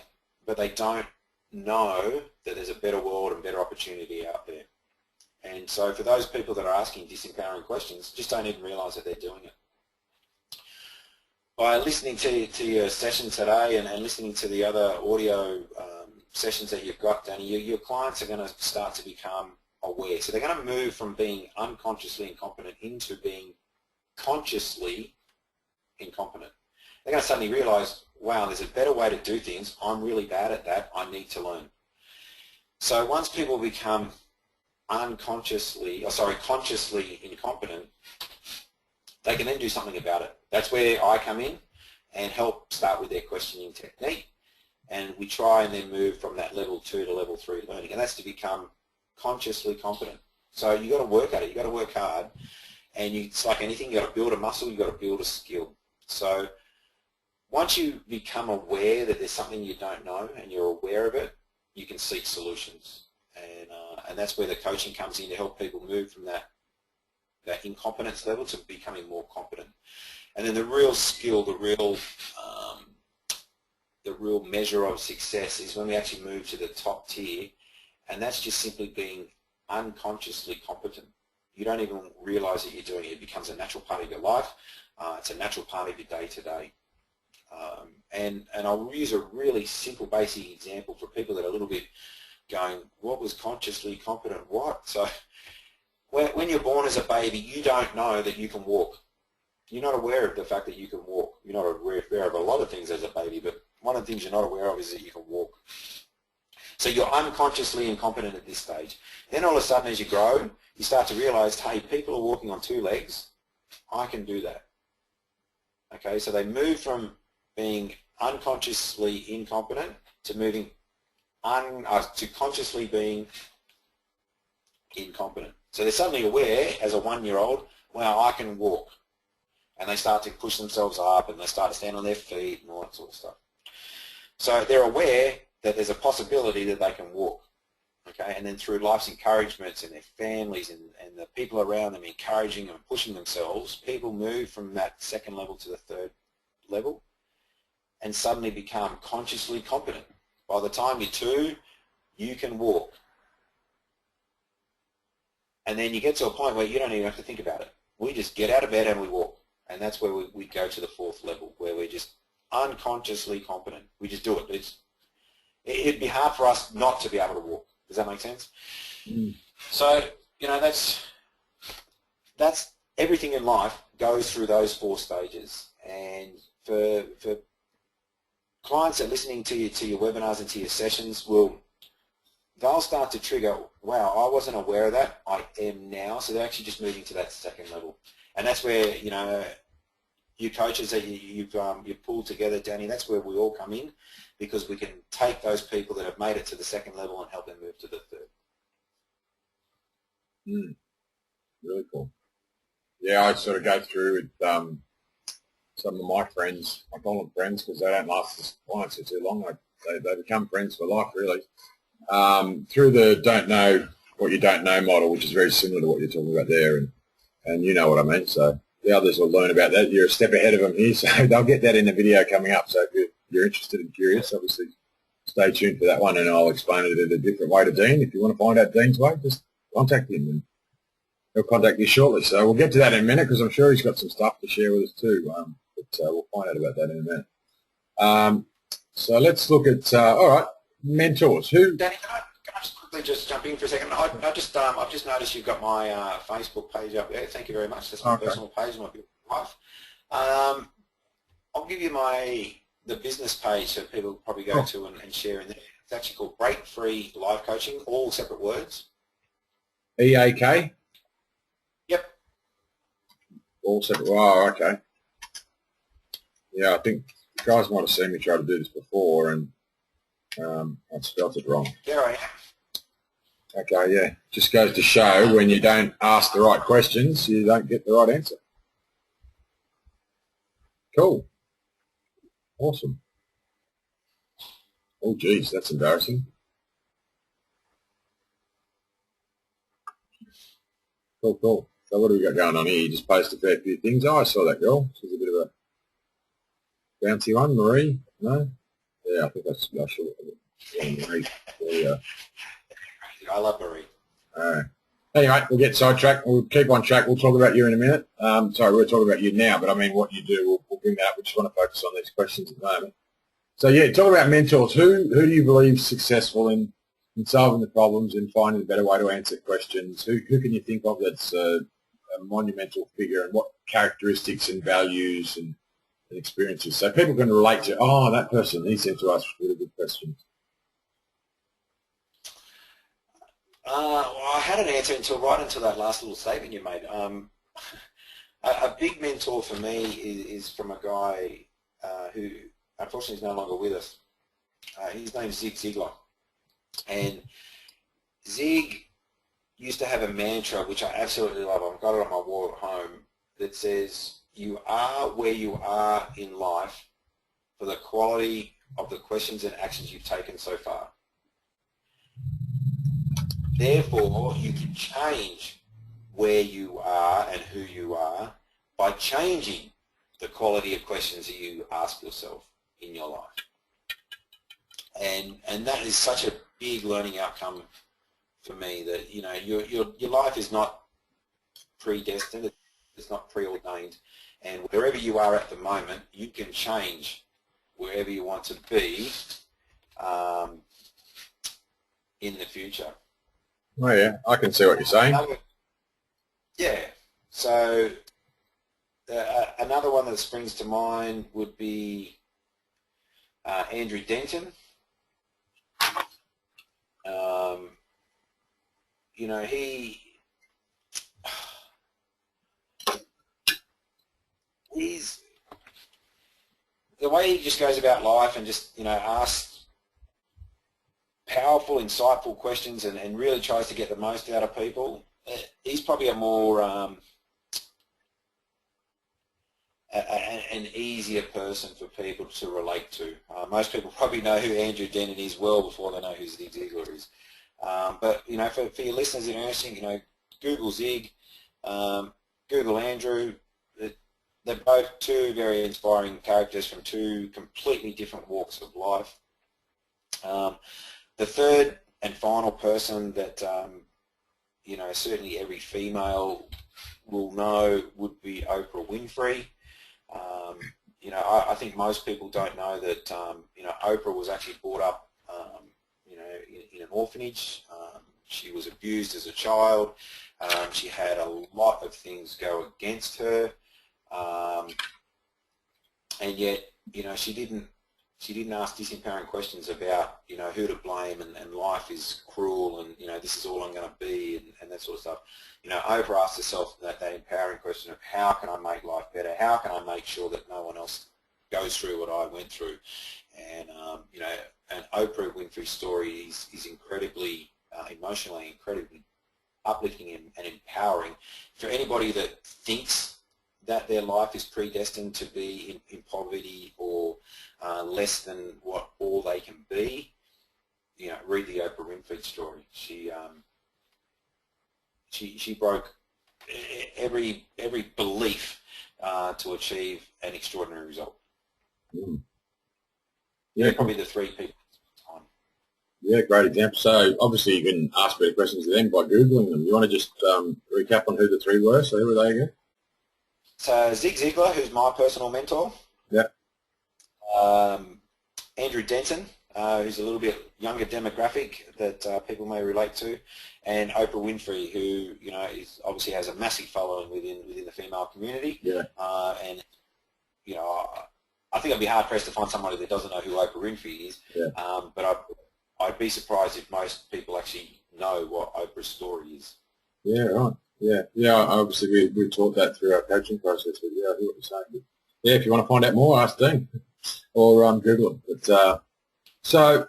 A: but they don't know that there's a better world and better opportunity out there. And so for those people that are asking disempowering questions, just don't even realise that they're doing it. By listening to your session today and listening to the other audio sessions that you've got, Danny, your clients are going to start to become aware. So they're going to move from being unconsciously incompetent into being consciously incompetent. They're going to suddenly realise, wow, there's a better way to do things. I'm really bad at that. I need to learn. So once people become consciously incompetent, they can then do something about it. That's where I come in and help start with their questioning technique, and we try and then move from that level 2 to level 3 learning, and that's to become consciously competent. So you've got to work at it. You've got to work hard, and it's like anything. You've got to build a muscle. You've got to build a skill. So once you become aware that there's something you don't know and you're aware of it, you can seek solutions, and that's where the coaching comes in to help people move from that incompetence level to becoming more competent. And then the real skill, the real measure of success is when we actually move to the top tier, and that's just simply being unconsciously competent. You don't even realise that you're doing it. It becomes a natural part of your life. It's a natural part of your day-to-day. And I'll use a really simple, basic example for people that are a little bit going, what was consciously competent? What? So when you're born as a baby, you don't know that you can walk. You're not aware of the fact that you can walk. You're not aware of a lot of things as a baby, but one of the things you're not aware of is that you can walk. So you're unconsciously incompetent at this stage. Then all of a sudden as you grow, you start to realise, hey, people are walking on 2 legs. I can do that. Okay, so they move from being unconsciously incompetent to moving to consciously being incompetent. So they're suddenly aware as a 1-year-old, wow, I can walk. And they start to push themselves up and they start to stand on their feet and all that sort of stuff. So they're aware that there's a possibility that they can walk. Okay, and then through life's encouragements and their families and the people around them encouraging and pushing themselves, people move from that 2nd level to the 3rd level and suddenly become consciously competent. By the time you're 2, you can walk. And then you get to a point where you don't even have to think about it. We just get out of bed and we walk. And that's where we go to the 4th level, where we're just unconsciously competent. We just do it. It'd be hard for us not to be able to walk. Does that make sense? Mm. So, you know, that's everything in life goes through those 4 stages. And for clients that are listening to your webinars and to your sessions will they'll start to trigger, wow, I wasn't aware of that, I am now. So they're actually just moving to that second level. And that's where, you know, you coaches that you've pulled together, Danny, that's where we all come in, because we can take those people that have made it to the second level and help them move to the third.
B: Really cool. Yeah, I sort of go through with some of my friends. I call them friends because they don't last as clients for too long. They become friends for life, really. Through the don't know what you don't know model, which is very similar to what you're talking about there, and you know what I mean. So the others will learn about that. You're a step ahead of them here, so they'll get that in the video coming up. So if you're interested and curious, obviously stay tuned for that one, and I'll explain it in a different way to Dean. If you want to find out Dean's way, just contact him, and he'll contact you shortly. So we'll get to that in a minute, because I'm sure he's got some stuff to share with us too. But we'll find out about that in a minute. So let's look at, all right, mentors. Who?
A: Danny, can I just quickly just jump in for a second? I've just noticed you've got my Facebook page up there. Thank you very much. That's my personal page, my wife. I'll give you the business page so people probably go to and share in there. It's actually called Break Free Life Coaching, all separate words.
B: EAK?
A: Yep.
B: All separate. Oh, okay. Yeah, I think you guys might have seen me try to do this before, and I spelled it wrong.
A: There I am.
B: Okay, yeah. Just goes to show when you don't ask the right questions, you don't get the right answer. Cool. Awesome. Oh, geez, that's embarrassing. Cool, cool. So what do we got going on here? You just posted a fair few things. Oh, I saw that girl. She's a bit of a bouncy one. Marie? No? Yeah, I think that's Marie. There
A: I love Marie.
B: Anyway, we'll get sidetracked. We'll keep on track. We'll talk about you in a minute. Sorry, we're talking about you now, but I mean what you do, we'll bring that up. We just want to focus on these questions at the moment. So yeah, talk about mentors. Who do you believe is successful in solving the problems and finding a better way to answer questions? Who can you think of that's a monumental figure, and what characteristics and values and experiences, so people can relate to, oh, that person, he seemed to ask really good questions?
A: Well, I had an answer right until that last little statement you made. A big mentor for me is from a guy who unfortunately is no longer with us. His name's Zig Ziglar. And Zig used to have a mantra, which I absolutely love. I've got it on my wall at home, that says, you are where you are in life for the quality of the questions and actions you've taken so far. Therefore, you can change where you are and who you are by changing the quality of questions that you ask yourself in your life. And that is such a big learning outcome for me, that, you know, your life is not predestined, it's not preordained, and wherever you are at the moment, you can change wherever you want to be in the future.
B: Oh yeah, I can see what you're saying.
A: Yeah, so another one that springs to mind would be Andrew Denton. You know, he's the way he just goes about life and just, you know, asks powerful, insightful questions and really tries to get the most out of people. He's probably a more an easier person for people to relate to. Most people probably know who Andrew Denton is well before they know who Zig Ziglar is. But, you know, for your listeners in nursing, you know, Google Zig, Google Andrew. They're both two very inspiring characters from two completely different walks of life. The third and final person that, you know, certainly every female will know would be Oprah Winfrey. You know, I think most people don't know that, you know, Oprah was actually brought up, you know, in an orphanage. She was abused as a child. She had a lot of things go against her. And yet, you know, she She didn't ask disempowering questions about, you know, who to blame and life is cruel and, you know, this is all I'm going to be and that sort of stuff. You know, Oprah asked herself that empowering question of how can I make life better? How can I make sure that no one else goes through what I went through? And, you know, and Oprah Winfrey's story is incredibly emotionally, incredibly uplifting and empowering for anybody that thinks that their life is predestined to be in poverty or less than what all they can be. You know, read the Oprah Winfrey story. She broke every belief to achieve an extraordinary result.
B: Mm.
A: Yeah, probably the three people.
B: Yeah, great example. So obviously you can ask better questions to them by Googling them. You want to just recap on who the three were? So who were they again?
A: So Zig Ziglar, who's my personal mentor.
B: Yeah.
A: Andrew Denton, who's a little bit younger demographic that people may relate to, and Oprah Winfrey, who, you know, obviously has a massive following within the female community.
B: Yeah.
A: And, you know, I think I'd be hard pressed to find somebody that doesn't know who Oprah Winfrey is.
B: Yeah.
A: But I'd be surprised if most people actually know what Oprah's story is.
B: Yeah, right. Yeah, yeah. Obviously, we taught that through our coaching process. But yeah, I hear what you're saying. But yeah, if you want to find out more, ask Dean or Google it. But so,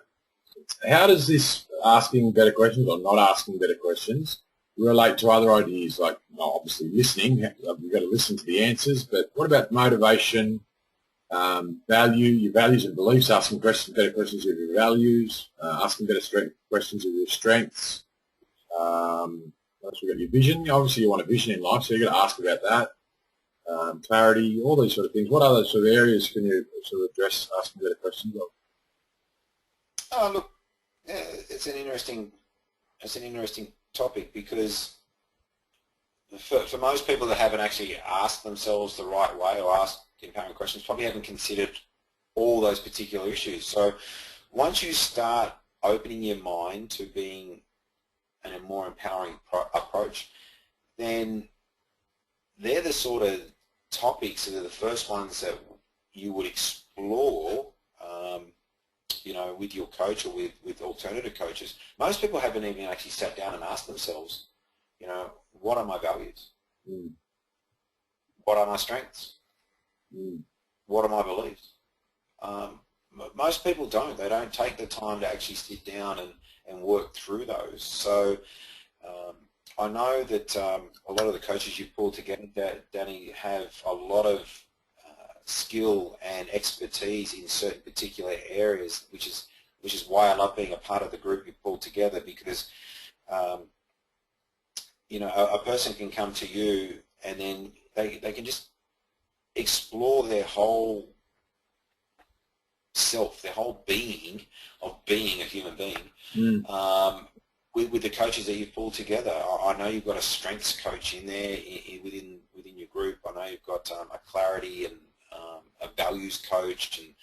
B: how does this asking better questions or not asking better questions relate to other ideas? Like, obviously, listening. You've got to listen to the answers. But what about motivation? Your values and beliefs, asking better questions of your values, asking better questions of your strengths. What else we got? Your vision. Obviously, you want a vision in life, so you've got to ask about that. Clarity, all these sort of things. What other sort of areas can you sort of address asking better questions of?
A: Oh, look, it's an interesting topic because for most people that haven't actually asked themselves the right way or asked empowering questions, probably haven't considered all those particular issues. So once you start opening your mind to being a more empowering approach, then they're the sort of topics that are the first ones that you would explore, you know, with your coach or with alternative coaches. Most people haven't even actually sat down and asked themselves, you know, what are my values?
B: Mm.
A: What are my strengths?
B: Mm.
A: What are my beliefs? Most people don't. They don't take the time to actually sit down and work through those. So I know that a lot of the coaches you pull together, Danny, have a lot of skill and expertise in certain particular areas, which is why I love being a part of the group you pull together, because you know, a person can come to you and then they can just explore their whole self, their whole being of being a human being. With the coaches that you've pulled together. I know you've got a strengths coach in there within your group. I know you've got a clarity and a values coach, and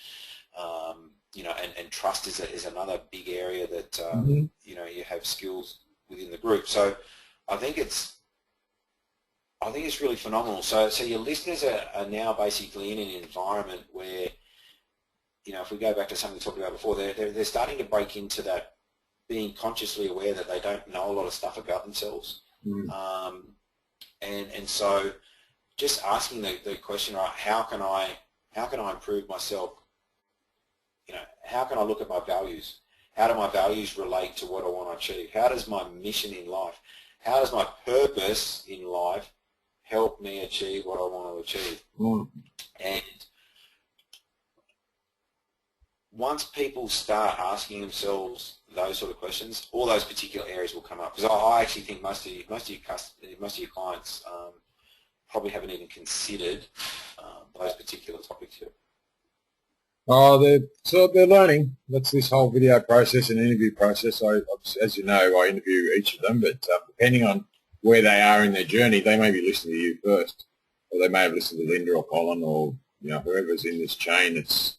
A: you know, and trust is another big area that you know, you have skills within the group. So I think it's really phenomenal. So your listeners are now basically in an environment where, you know, if we go back to something we talked about before, they're starting to break into that, being consciously aware that they don't know a lot of stuff about themselves. And so just asking the question, right, how can I improve myself? You know, how can I look at my values? How do my values relate to what I want to achieve? How does my mission in life, how does my purpose in life help me achieve what I want to achieve? And once people start asking themselves those sort of questions, all those particular areas will come up. Because I actually think most of your clients probably haven't even considered those particular topics yet.
B: Oh, they're learning. That's this whole video process and interview process. As you know, I interview each of them, but depending on where they are in their journey, they may be listening to you first, or they may have listened to Linda or Colin or, you know, whoever's in this chain. It's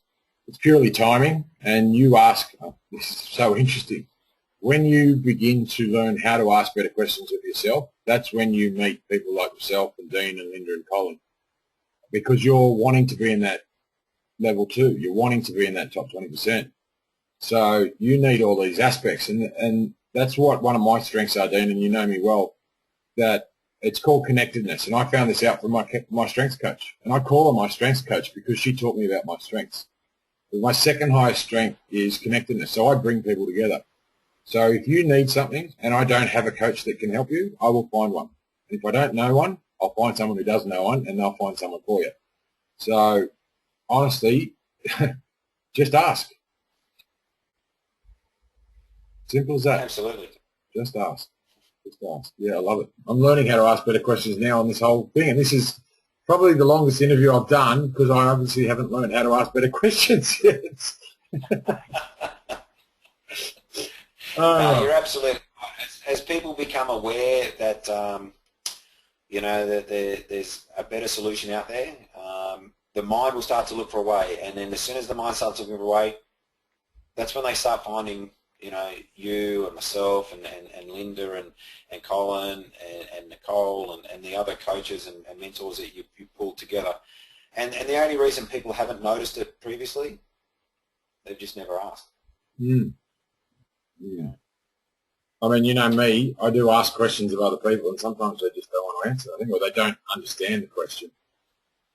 B: purely timing, and you ask. This is so interesting. When you begin to learn how to ask better questions of yourself, that's when you meet people like yourself and Dean and Linda and Colin, because you're wanting to be in that level 2. You're wanting to be in that top 20%. So you need all these aspects, and that's what one of my strengths are, Dean, and you know me well, that it's called connectedness. And I found this out from my strengths coach. And I call her my strengths coach because she taught me about my strengths. But my second highest strength is connectedness. So I bring people together. So if you need something and I don't have a coach that can help you, I will find one. And if I don't know one, I'll find someone who does know one, and they'll find someone for you. So honestly, just ask. Simple as that.
A: Absolutely.
B: Just ask. Just ask. Yeah, I love it. I'm learning how to ask better questions now on this whole thing, and this is probably the longest interview I've done because I obviously haven't learned how to ask better questions yet.
A: No, you're absolutely right. As people become aware that, you know, that there's a better solution out there, the mind will start to look for a way, and then as soon as the mind starts looking for a way, that's when they start finding, you know, you and myself and Linda and Colin and Nicole and the other coaches and mentors that you pulled together. And the only reason people haven't noticed it previously, they've just never asked.
B: Mm. Yeah. I mean, you know me, I do ask questions of other people, and sometimes they just don't want to answer, I think, or they don't understand the question.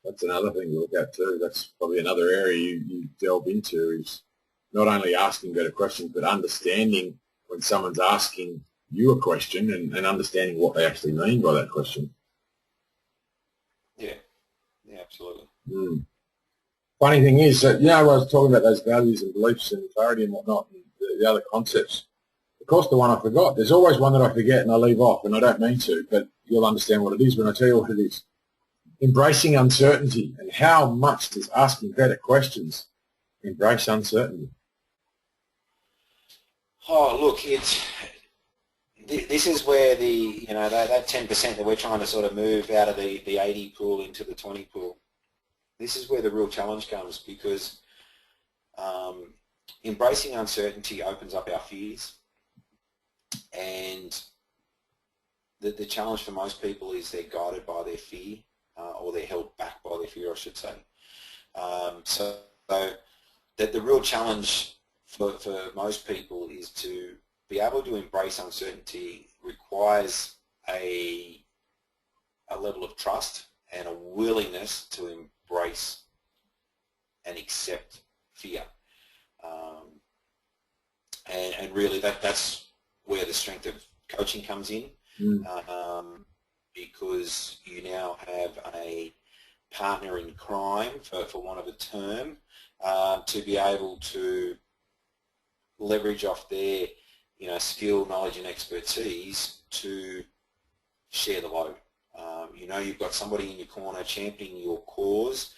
B: That's another thing to look at too. That's probably another area you delve into, is not only asking better questions, but understanding when someone's asking you a question and understanding what they actually mean by that question.
A: Yeah, yeah, absolutely.
B: Mm. Funny thing is that, you know, I was talking about those values and beliefs and clarity and whatnot, and the other concepts. Of course, the one I forgot. There's always one that I forget and I leave off, and I don't mean to, but you'll understand what it is when I tell you what it is. Embracing uncertainty. And how much does asking better questions embrace uncertainty?
A: Oh, look, this is where the, you know, that 10% that we're trying to sort of move out of the 80 pool into the 20 pool. This is where the real challenge comes, because embracing uncertainty opens up our fears, and the challenge for most people is they're guided by their fear, or they're held back by their fear, I should say. So that the real challenge for most people is to be able to embrace uncertainty requires a level of trust and a willingness to embrace and accept fear. And really that's where the strength of coaching comes in, because you now have a partner in crime, for want of a term, to be able to leverage off their, you know, skill, knowledge and expertise to share the load. You know, you've got somebody in your corner championing your cause,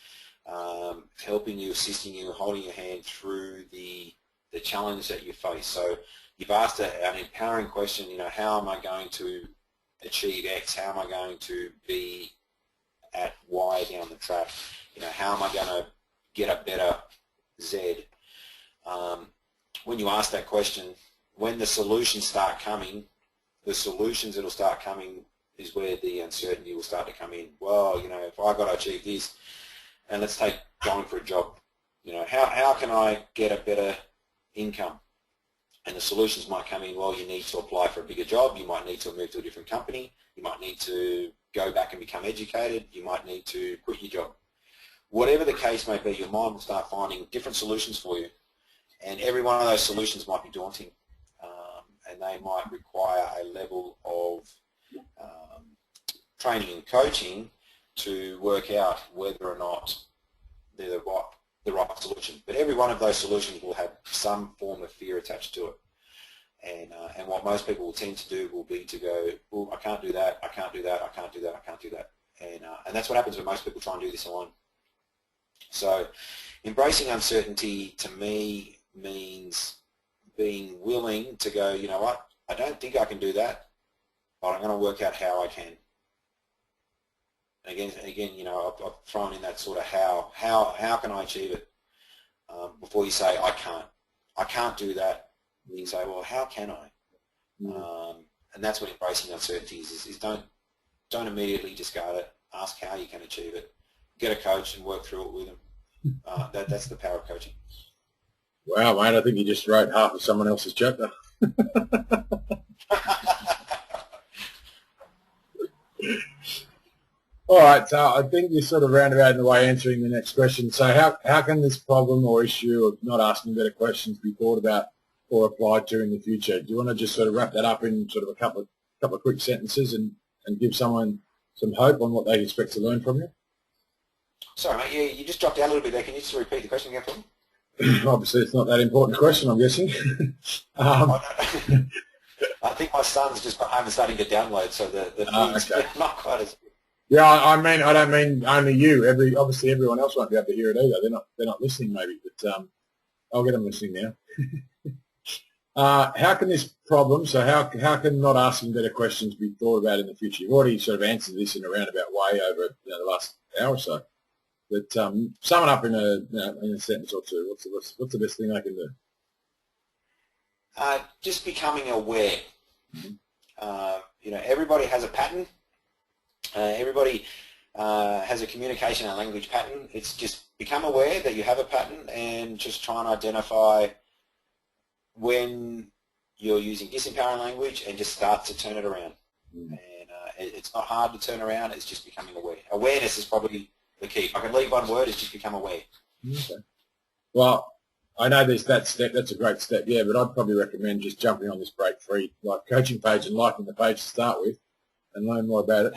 A: helping you, assisting you, holding your hand through the challenge that you face. So you've asked an empowering question, you know, how am I going to achieve X? How am I going to be at Y down the track? You know, how am I going to get a better Z? When you ask that question, when the solutions start coming, the solutions that will start coming is where the uncertainty will start to come in. Well, you know, if I've got to achieve this, and let's take going for a job, you know, how can I get a better income? And the solutions might come in, well, you need to apply for a bigger job, you might need to move to a different company, you might need to go back and become educated, you might need to quit your job. Whatever the case may be, your mind will start finding different solutions for you. And every one of those solutions might be daunting, and they might require a level of training and coaching to work out whether or not they're the right solution. But every one of those solutions will have some form of fear attached to it. And what most people will tend to do will be to go, well, I can't do that, I can't do that, I can't do that, I can't do that. And that's what happens when most people try and do this alone. So embracing uncertainty to me means being willing to go, you know what, I don't think I can do that, but I'm going to work out how I can. Again, you know, I've thrown in that sort of how can I achieve it? Before you say I can't do that, and you say, well, how can I? And that's what embracing uncertainty is don't immediately discard it. Ask how you can achieve it. Get a coach and work through it with them. That's the power of coaching.
B: Wow, mate, I think you just wrote half of someone else's chapter. All right, so I think you're sort of roundabout in the way answering the next question. So how can this problem or issue of not asking better questions be thought about or applied to in the future? Do you want to just sort of wrap that up in sort of a couple of quick sentences and give someone some hope on what they expect to learn from you?
A: Sorry, mate, you just dropped out a little bit there. Can you just repeat the question again for me?
B: Obviously, it's not that important question, I'm guessing.
A: Oh, no. I think my son's just got home and starting to download, so the feed's
B: Okay.
A: not quite as...
B: Yeah, I don't mean only you. Obviously, everyone else won't be able to hear it either. They're not listening, maybe, but I'll get them listening now. How can this problem? So how can not asking better questions be thought about in the future? You've already sort of answered this in a roundabout way over the last hour or so. But sum it up in a sentence or two. What's the best thing I can do?
A: Just becoming aware. Everybody has a pattern. Everybody has a communication and language pattern. It's just become aware that you have a pattern and just try and identify when you're using disempowering language and just start to turn it around. And it's not hard to turn around. It's just becoming aware. Awareness is probably the key. If I can leave one word, it's just become aware.
B: Okay. Well, I know there's that step. That's a great step, yeah, but I'd probably recommend just jumping on this break free coaching page and liking the page to start with and learn more about it.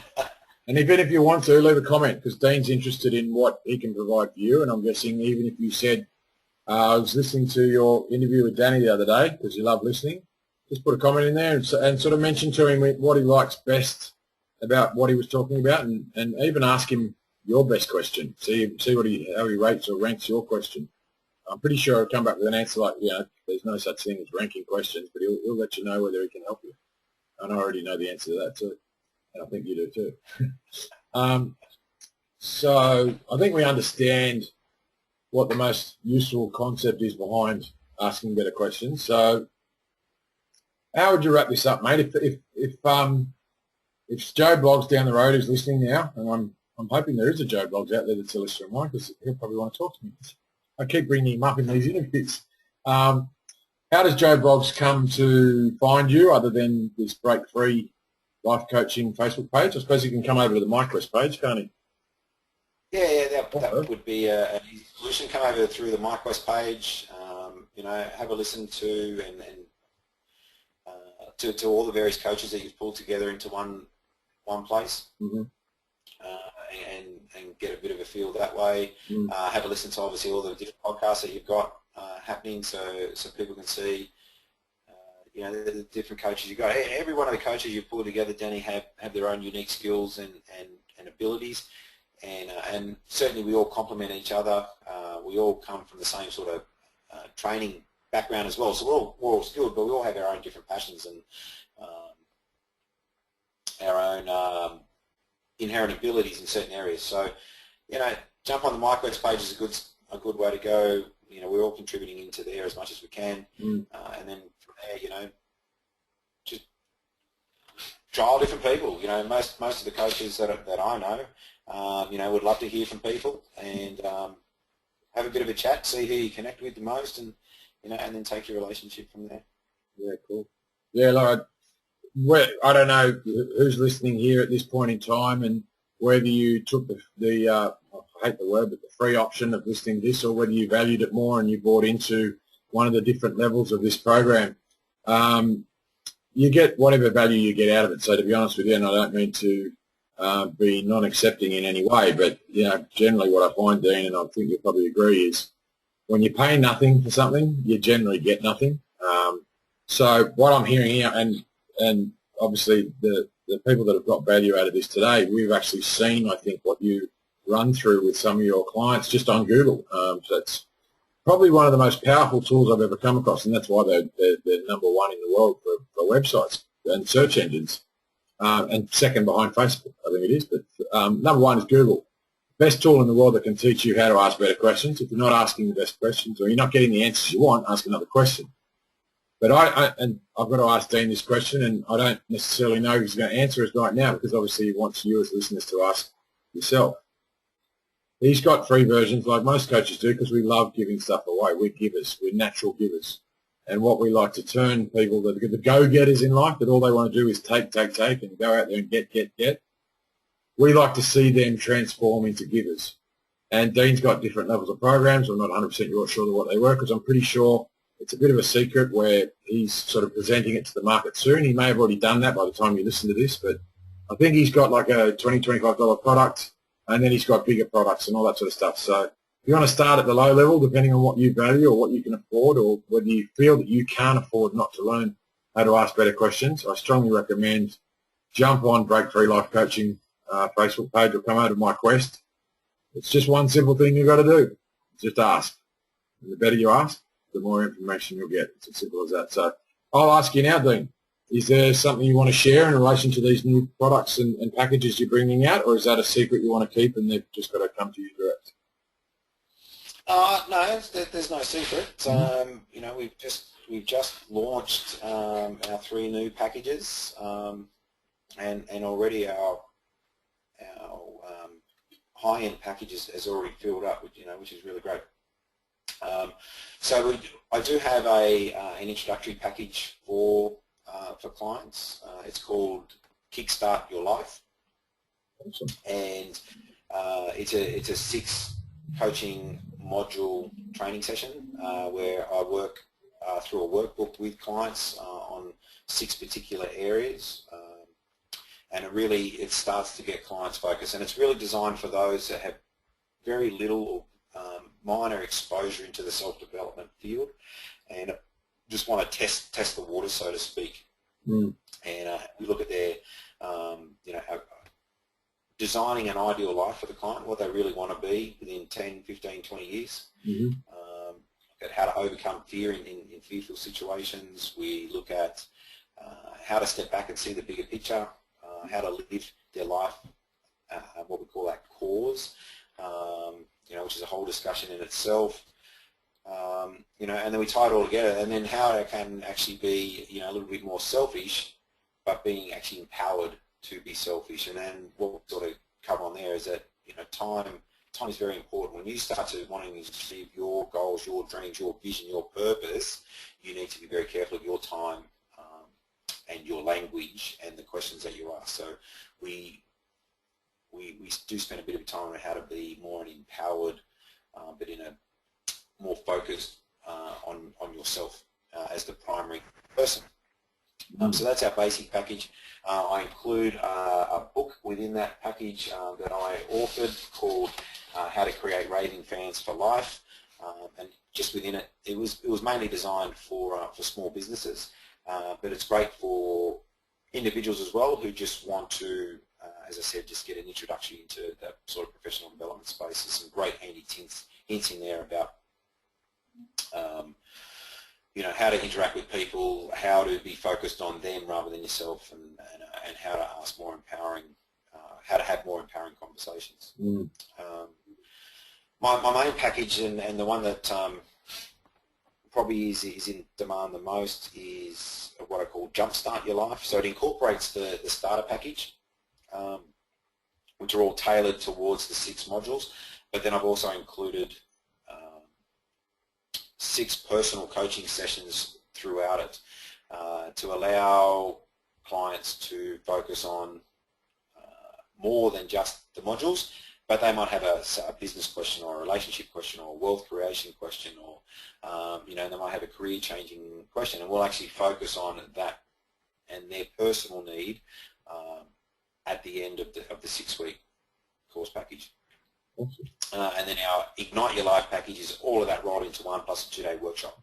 B: And even if you want to, leave a comment because Dean's interested in what he can provide for you. And I'm guessing even if you said, I was listening to your interview with Danny the other day because you love listening, just put a comment in there and sort of mention to him what he likes best about what he was talking about and even ask him your best question. See how he rates or ranks your question. I'm pretty sure he'll come back with an answer like, there's no such thing as ranking questions, but he'll let you know whether he can help you. And I already know the answer to that too. And I think you do too. So I think we understand what the most useful concept is behind asking better questions. So how would you wrap this up, mate? If Joe Bloggs down the road is listening now, and I'm hoping there is a Joe Bloggs out there that's a listener of mine because he'll probably want to talk to me. I keep bringing him up in these interviews. How does Joe Bloggs come to find you other than this Break Free Life Coaching Facebook page? I suppose he can come over to the MyQuest page, can't he?
A: Yeah, that would be an easy solution. Come over through the MyQuest page, have a listen to to all the various coaches that you've pulled together into one place, and get a bit of a feel that way. Have a listen to obviously all the different podcasts that you've got happening, so people can see the different coaches you've got. Every one of the coaches you've pulled together, Danny, have their own unique skills and abilities. And certainly we all complement each other. We all come from the same sort of training background as well. So we're all skilled, but we all have our own different passions and our own inherent abilities in certain areas. So, jump on the MyQuest page is a good way to go. We're all contributing into there as much as we can, and then from there, just trial different people. Most of the coaches that I know, would love to hear from people and have a bit of a chat, see who you connect with the most, and and then take your relationship from there.
B: Yeah, cool. Yeah, Laura, I don't know who's listening here at this point in time, and whether you took the I hate the word, but the free option of listening to this, or whether you valued it more and you bought into one of the different levels of this program. You get whatever value you get out of it. So to be honest with you, and I don't mean to be non-accepting in any way, but generally what I find, Dean, and I think you'll probably agree, is when you pay nothing for something, you generally get nothing. So what I'm hearing here, and obviously the people that have got value out of this today, we've actually seen, I think, what you run through with some of your clients just on Google. So it's probably one of the most powerful tools I've ever come across, and that's why they're number one in the world for websites and search engines. And second behind Facebook, I think it is. But number one is Google. Best tool in the world that can teach you how to ask better questions. If you're not asking the best questions or you're not getting the answers you want, ask another question. But I've got to ask Dean this question, and I don't necessarily know who's going to answer it right now because obviously he wants you as listeners to ask yourself. He's got free versions like most coaches do because we love giving stuff away. We're givers. We're natural givers. And what we like to turn people, the go-getters in life, that all they want to do is take, and go out there and get. We like to see them transform into givers. And Dean's got different levels of programs. I'm not 100% sure of what they were because I'm pretty sure it's a bit of a secret where he's sort of presenting it to the market soon. He may have already done that by the time you listen to this, but I think he's got like a $20, $25 product, and then he's got bigger products and all that sort of stuff. So if you want to start at the low level, depending on what you value or what you can afford, or whether you feel that you can't afford not to learn how to ask better questions, I strongly recommend jump on Break Free Life Coaching Facebook page or come out of my quest. It's just one simple thing you've got to do. Just ask. And the better you ask, the more information you'll get. It's as simple as that. So I'll ask you now, Dean, is there something you want to share in relation to these new products and packages you're bringing out, or is that a secret you want to keep and they've just got to come to you direct?
A: No, there's no secret. You know, we've just launched our 3 new packages, and already our high-end packages has already filled up, which is really great. So I do have an introductory package for clients. It's called Kickstart Your Life,
B: Awesome.
A: and it's a 6 coaching module training session where I work through a workbook with clients on 6 particular areas. And it starts to get clients focused, and it's really designed for those that have very little or minor exposure into the self-development field, and just want to test the water, so to speak. And we look at their, designing an ideal life for the client, what they really want to be within 10, 15, 20 years. Look at how to overcome fear in fearful situations. We look at how to step back and see the bigger picture. How to live their life, what we call that cause, which is a whole discussion in itself. And then we tie it all together, and then how it can actually be, a little bit more selfish, but being actually empowered to be selfish. And then what we sort of cover on there is that, time is very important. When you start to wanting to achieve your goals, your dreams, your vision, your purpose, you need to be very careful of your time and your language and the questions that you ask. So we do spend a bit of time on how to be more empowered, but in a more focused on yourself as the primary person. So that's our basic package. I include a book within that package that I authored called How to Create Raving Fans for Life, and just within it, it was mainly designed for small businesses. But it's great for individuals as well who just want to, as I said, just get an introduction into that sort of professional development space. There's some great handy hints in there about, how to interact with people, how to be focused on them rather than yourself, and how to ask more empowering, how to have more empowering conversations. My main package and the one that probably is in demand the most is what I call Jumpstart Your Life. So it incorporates the starter package, which are all tailored towards the 6 modules, but then I've also included 6 personal coaching sessions throughout it to allow clients to focus on more than just the modules, but they might have a business question or a relationship question or a wealth creation question, or they might have a career-changing question, and we'll actually focus on that and their personal need at the end of the 6-week course package.
B: Awesome.
A: And then our Ignite Your Life package is all of that rolled into one, plus a 2-day workshop.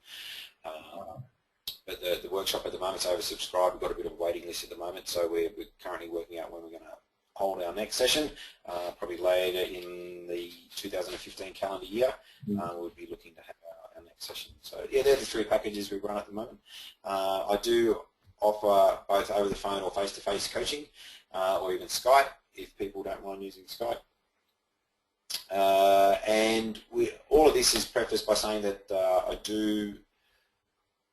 A: But the workshop at the moment is oversubscribed. We've got a bit of a waiting list at the moment, so we're currently working out when we're going to hold our next session, probably later in the 2015 calendar year. We'll be looking to have our next session. So yeah, they're the 3 packages we run at the moment. I do offer both over the phone or face-to-face coaching, or even Skype if people don't mind using Skype. And all of this is prefaced by saying that I do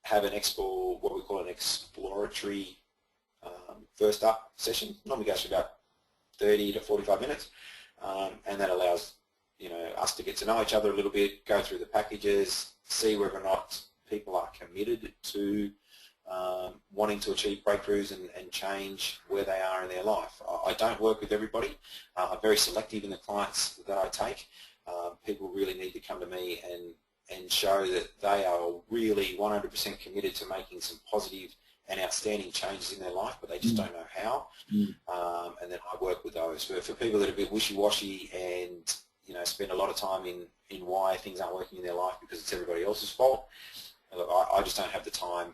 A: have what we call an exploratory first up session. Normally goes for about 30 to 45 minutes, and that allows us to get to know each other a little bit, go through the packages, see whether or not people are committed to wanting to achieve breakthroughs and change where they are in their life. I don't work with everybody. I'm very selective in the clients that I take. People really need to come to me and show that they are really 100% committed to making some positive and outstanding changes in their life, but they just don't know how. And then I work with those. For people that are a bit wishy-washy and spend a lot of time in why things aren't working in their life because it's everybody else's fault, look, I just don't have the time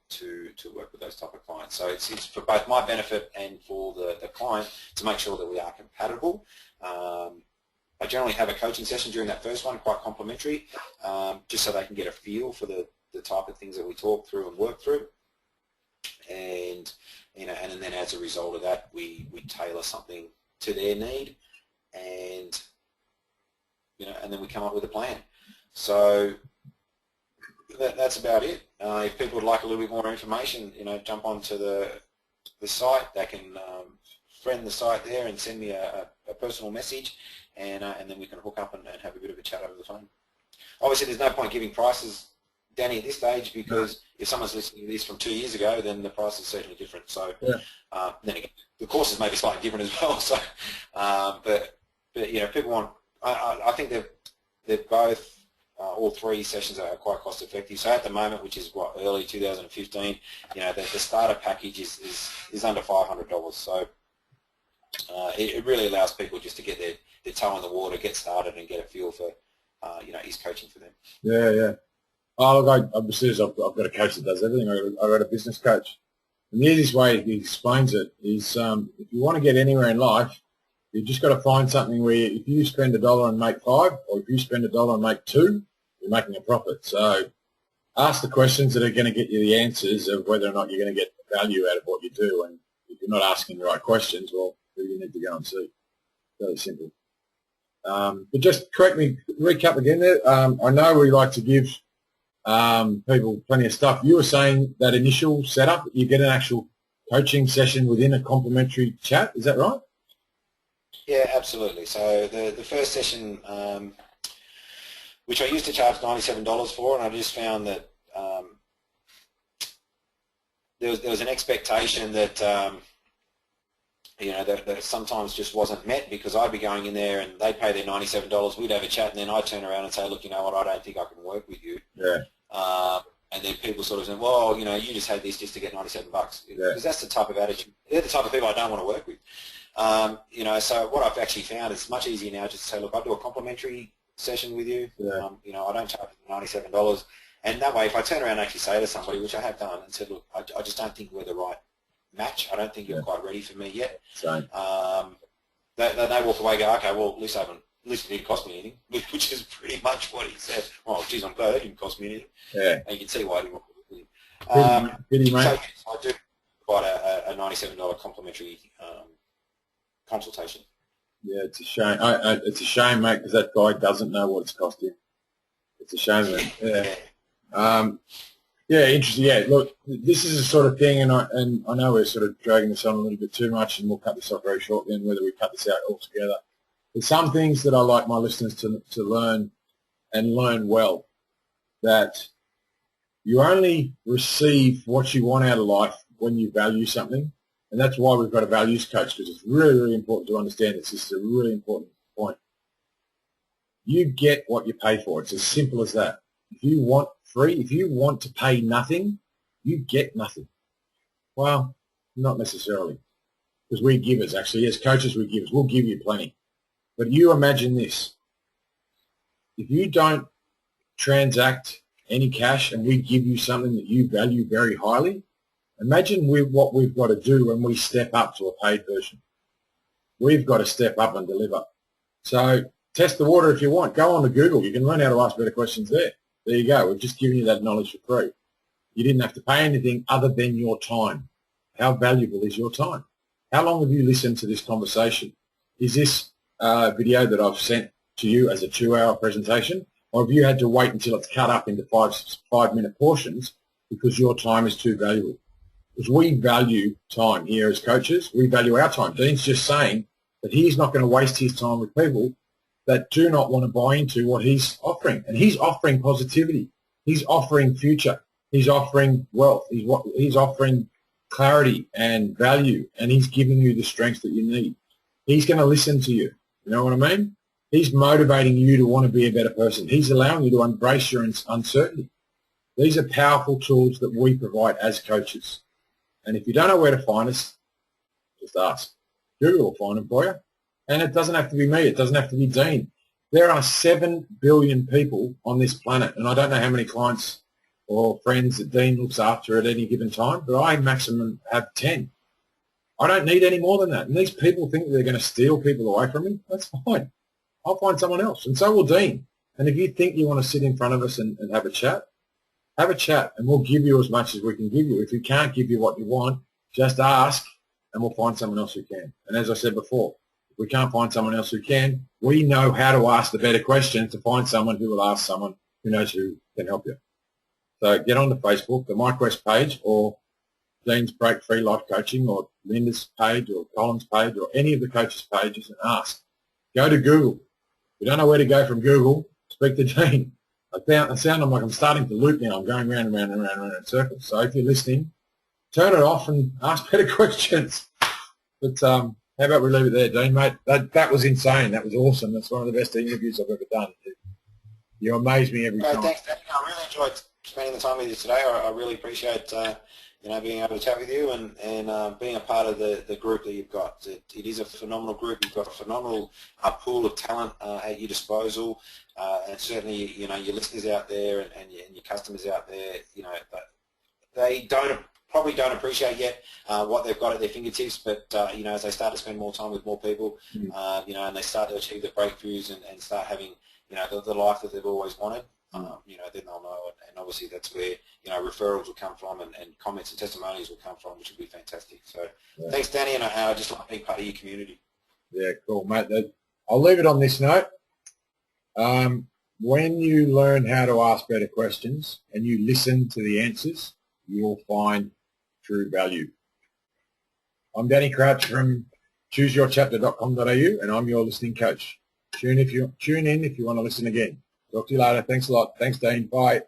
A: to work with those type of clients. So it's for both my benefit and for the client to make sure that we are compatible. I generally have a coaching session during that first one, quite complimentary, just so they can get a feel for the type of things that we talk through and work through. And and then as a result of that, we tailor something to their need, and and then we come up with a plan. So that's about it. If people would like a little bit more information, jump onto the site. They can friend the site there and send me a personal message, and then we can hook up and have a bit of a chat over the phone. Obviously, there's no point giving prices, Danny, at this stage, because if someone's listening to this from 2 years ago, then the price is certainly different. So then again, the courses may be slightly different as well. So, but people want. I think they're both. All three sessions are quite cost effective. So at the moment, which is early 2015, the starter package is under $500. So it really allows people just to get their toe in the water, get started, and get a feel for is coaching for them.
B: Yeah. Oh, look, obviously I've got a coach that does everything. I got a business coach. And the easiest way he explains it is if you want to get anywhere in life, you've just got to find something where if you spend $1 and make 5, or if you spend $1 and make 2, you're making a profit. So ask the questions that are going to get you the answers of whether or not you're going to get value out of what you do. And if you're not asking the right questions, well, who do you need to go and see? Very simple. But just recap again there. I know we like to give people plenty of stuff. You were saying that initial setup, you get an actual coaching session within a complimentary chat. Is that right?
A: Yeah, absolutely. So the first session, which I used to charge $97 for, and I just found that there was an expectation that that sometimes just wasn't met, because I'd be going in there and they'd pay their $97, we'd have a chat, and then I'd turn around and say, look, you know what, I don't think I can work with you. Yeah. And then people sort of say, well, you just had this just to get $97. Because that's the type of attitude. They're the type of people I don't want to work with. So what I've actually found is much easier now just to say, look, I'll do a complimentary session with you. Yeah. I don't charge $97. And that way, if I turn around and actually say to somebody, which I have done, and said, look, I just don't think we're the right match. I don't think you're quite ready for me yet. Same. They walk away and go, okay, well, at least it didn't cost me anything, which is pretty much what he said. Well, geez, I'm glad it didn't cost me anything. Yeah. And you can see why I didn't want to work with him. Pity, mate. So, yes, I do provide a $97 complimentary consultation. Yeah, it's a shame. It's a shame, mate, because that guy doesn't know what it's cost him. It's a shame, mate. Yeah. Yeah, interesting. Yeah, look, this is the sort of thing, and I know we're sort of dragging this on a little bit too much, and we'll cut this off very shortly, and whether we cut this out altogether. There's some things that I like my listeners to learn, and learn well, that you only receive what you want out of life when you value something, and that's why we've got a values coach, because it's really, really important to understand this. This is a really important point. You get what you pay for. It's as simple as that. If you want if you want to pay nothing, you get nothing. Well, not necessarily, because we're givers, actually. As coaches, we're givers. We'll give you plenty. But you imagine this. If you don't transact any cash and we give you something that you value very highly, imagine what we've got to do when we step up to a paid version. We've got to step up and deliver. So test the water if you want. Go on to Google. You can learn how to ask better questions there. There you go. We've just given you that knowledge for free. You didn't have to pay anything other than your time. How valuable is your time? How long have you listened to this conversation? Is this video that I've sent to you as a 2-hour presentation, or have you had to wait until it's cut up into 5-minute portions because your time is too valuable? Because we value time here as coaches. We value our time. Dean's just saying that he's not going to waste his time with people
B: that do not want to buy into what he's offering. And he's offering positivity. He's offering future. He's offering wealth. He's offering clarity and value, and he's giving you the strength that you need. He's going to listen to you. You know what I mean? He's motivating you to want to be a better person. He's allowing you to embrace your uncertainty. These are powerful tools that we provide as coaches. And if you don't know where to find us, just ask. Google will find them for you. And it doesn't have to be me. It doesn't have to be Dean. There are 7 billion people on this planet, and I don't know how many clients or friends that Dean looks after at any given time, but I maximum have 10. I don't need any more than that. And these people think they're going to steal people away from me. That's fine. I'll find someone else, and so will Dean. And if you think you want to sit in front of us and have a chat, and we'll give you as much as we can give you. If we can't give you what you want, just ask, and we'll find someone else who can. And as I said before, if we can't find someone else who can, we know how to ask the better questions to find someone who will ask someone who knows who can help you. So get on to Facebook, the MyQuest page, or Dean's Break Free Life Coaching, or Linda's page, or Colin's page, or any of the coaches' pages, and ask. Go to Google. If you don't know where to go from Google, speak to Dean. I sound like I'm starting to loop now. I'm going round and round and round and round in circles. So if you're listening, turn it off and ask better questions. But how about we leave it there, Dean, mate? That was insane. That was awesome. That's one of the best interviews I've ever done. You amaze me every time.
A: Thanks, Danny. I really enjoyed spending the time with you today. I really appreciate being able to chat with you and being a part of the group that you've got. It is a phenomenal group. You've got a phenomenal pool of talent at your disposal, and certainly your listeners out there and your customers out there, they probably don't appreciate yet what they've got at their fingertips, but as they start to spend more time with more people, and they start to achieve the breakthroughs and start having the life that they've always wanted. Then they'll know, and obviously that's where referrals will come from, and comments and testimonials will come from, which will be fantastic. So thanks, Danny, and I just like being part of your community.
B: Yeah, cool, mate. I'll leave it on this note. When you learn how to ask better questions and you listen to the answers, you will find true value. I'm Danny Crouch from chooseyourchapter.com.au, and I'm your listening coach. Tune in if you want to listen again. Talk to you later. Thanks a lot. Thanks, Dean. Bye.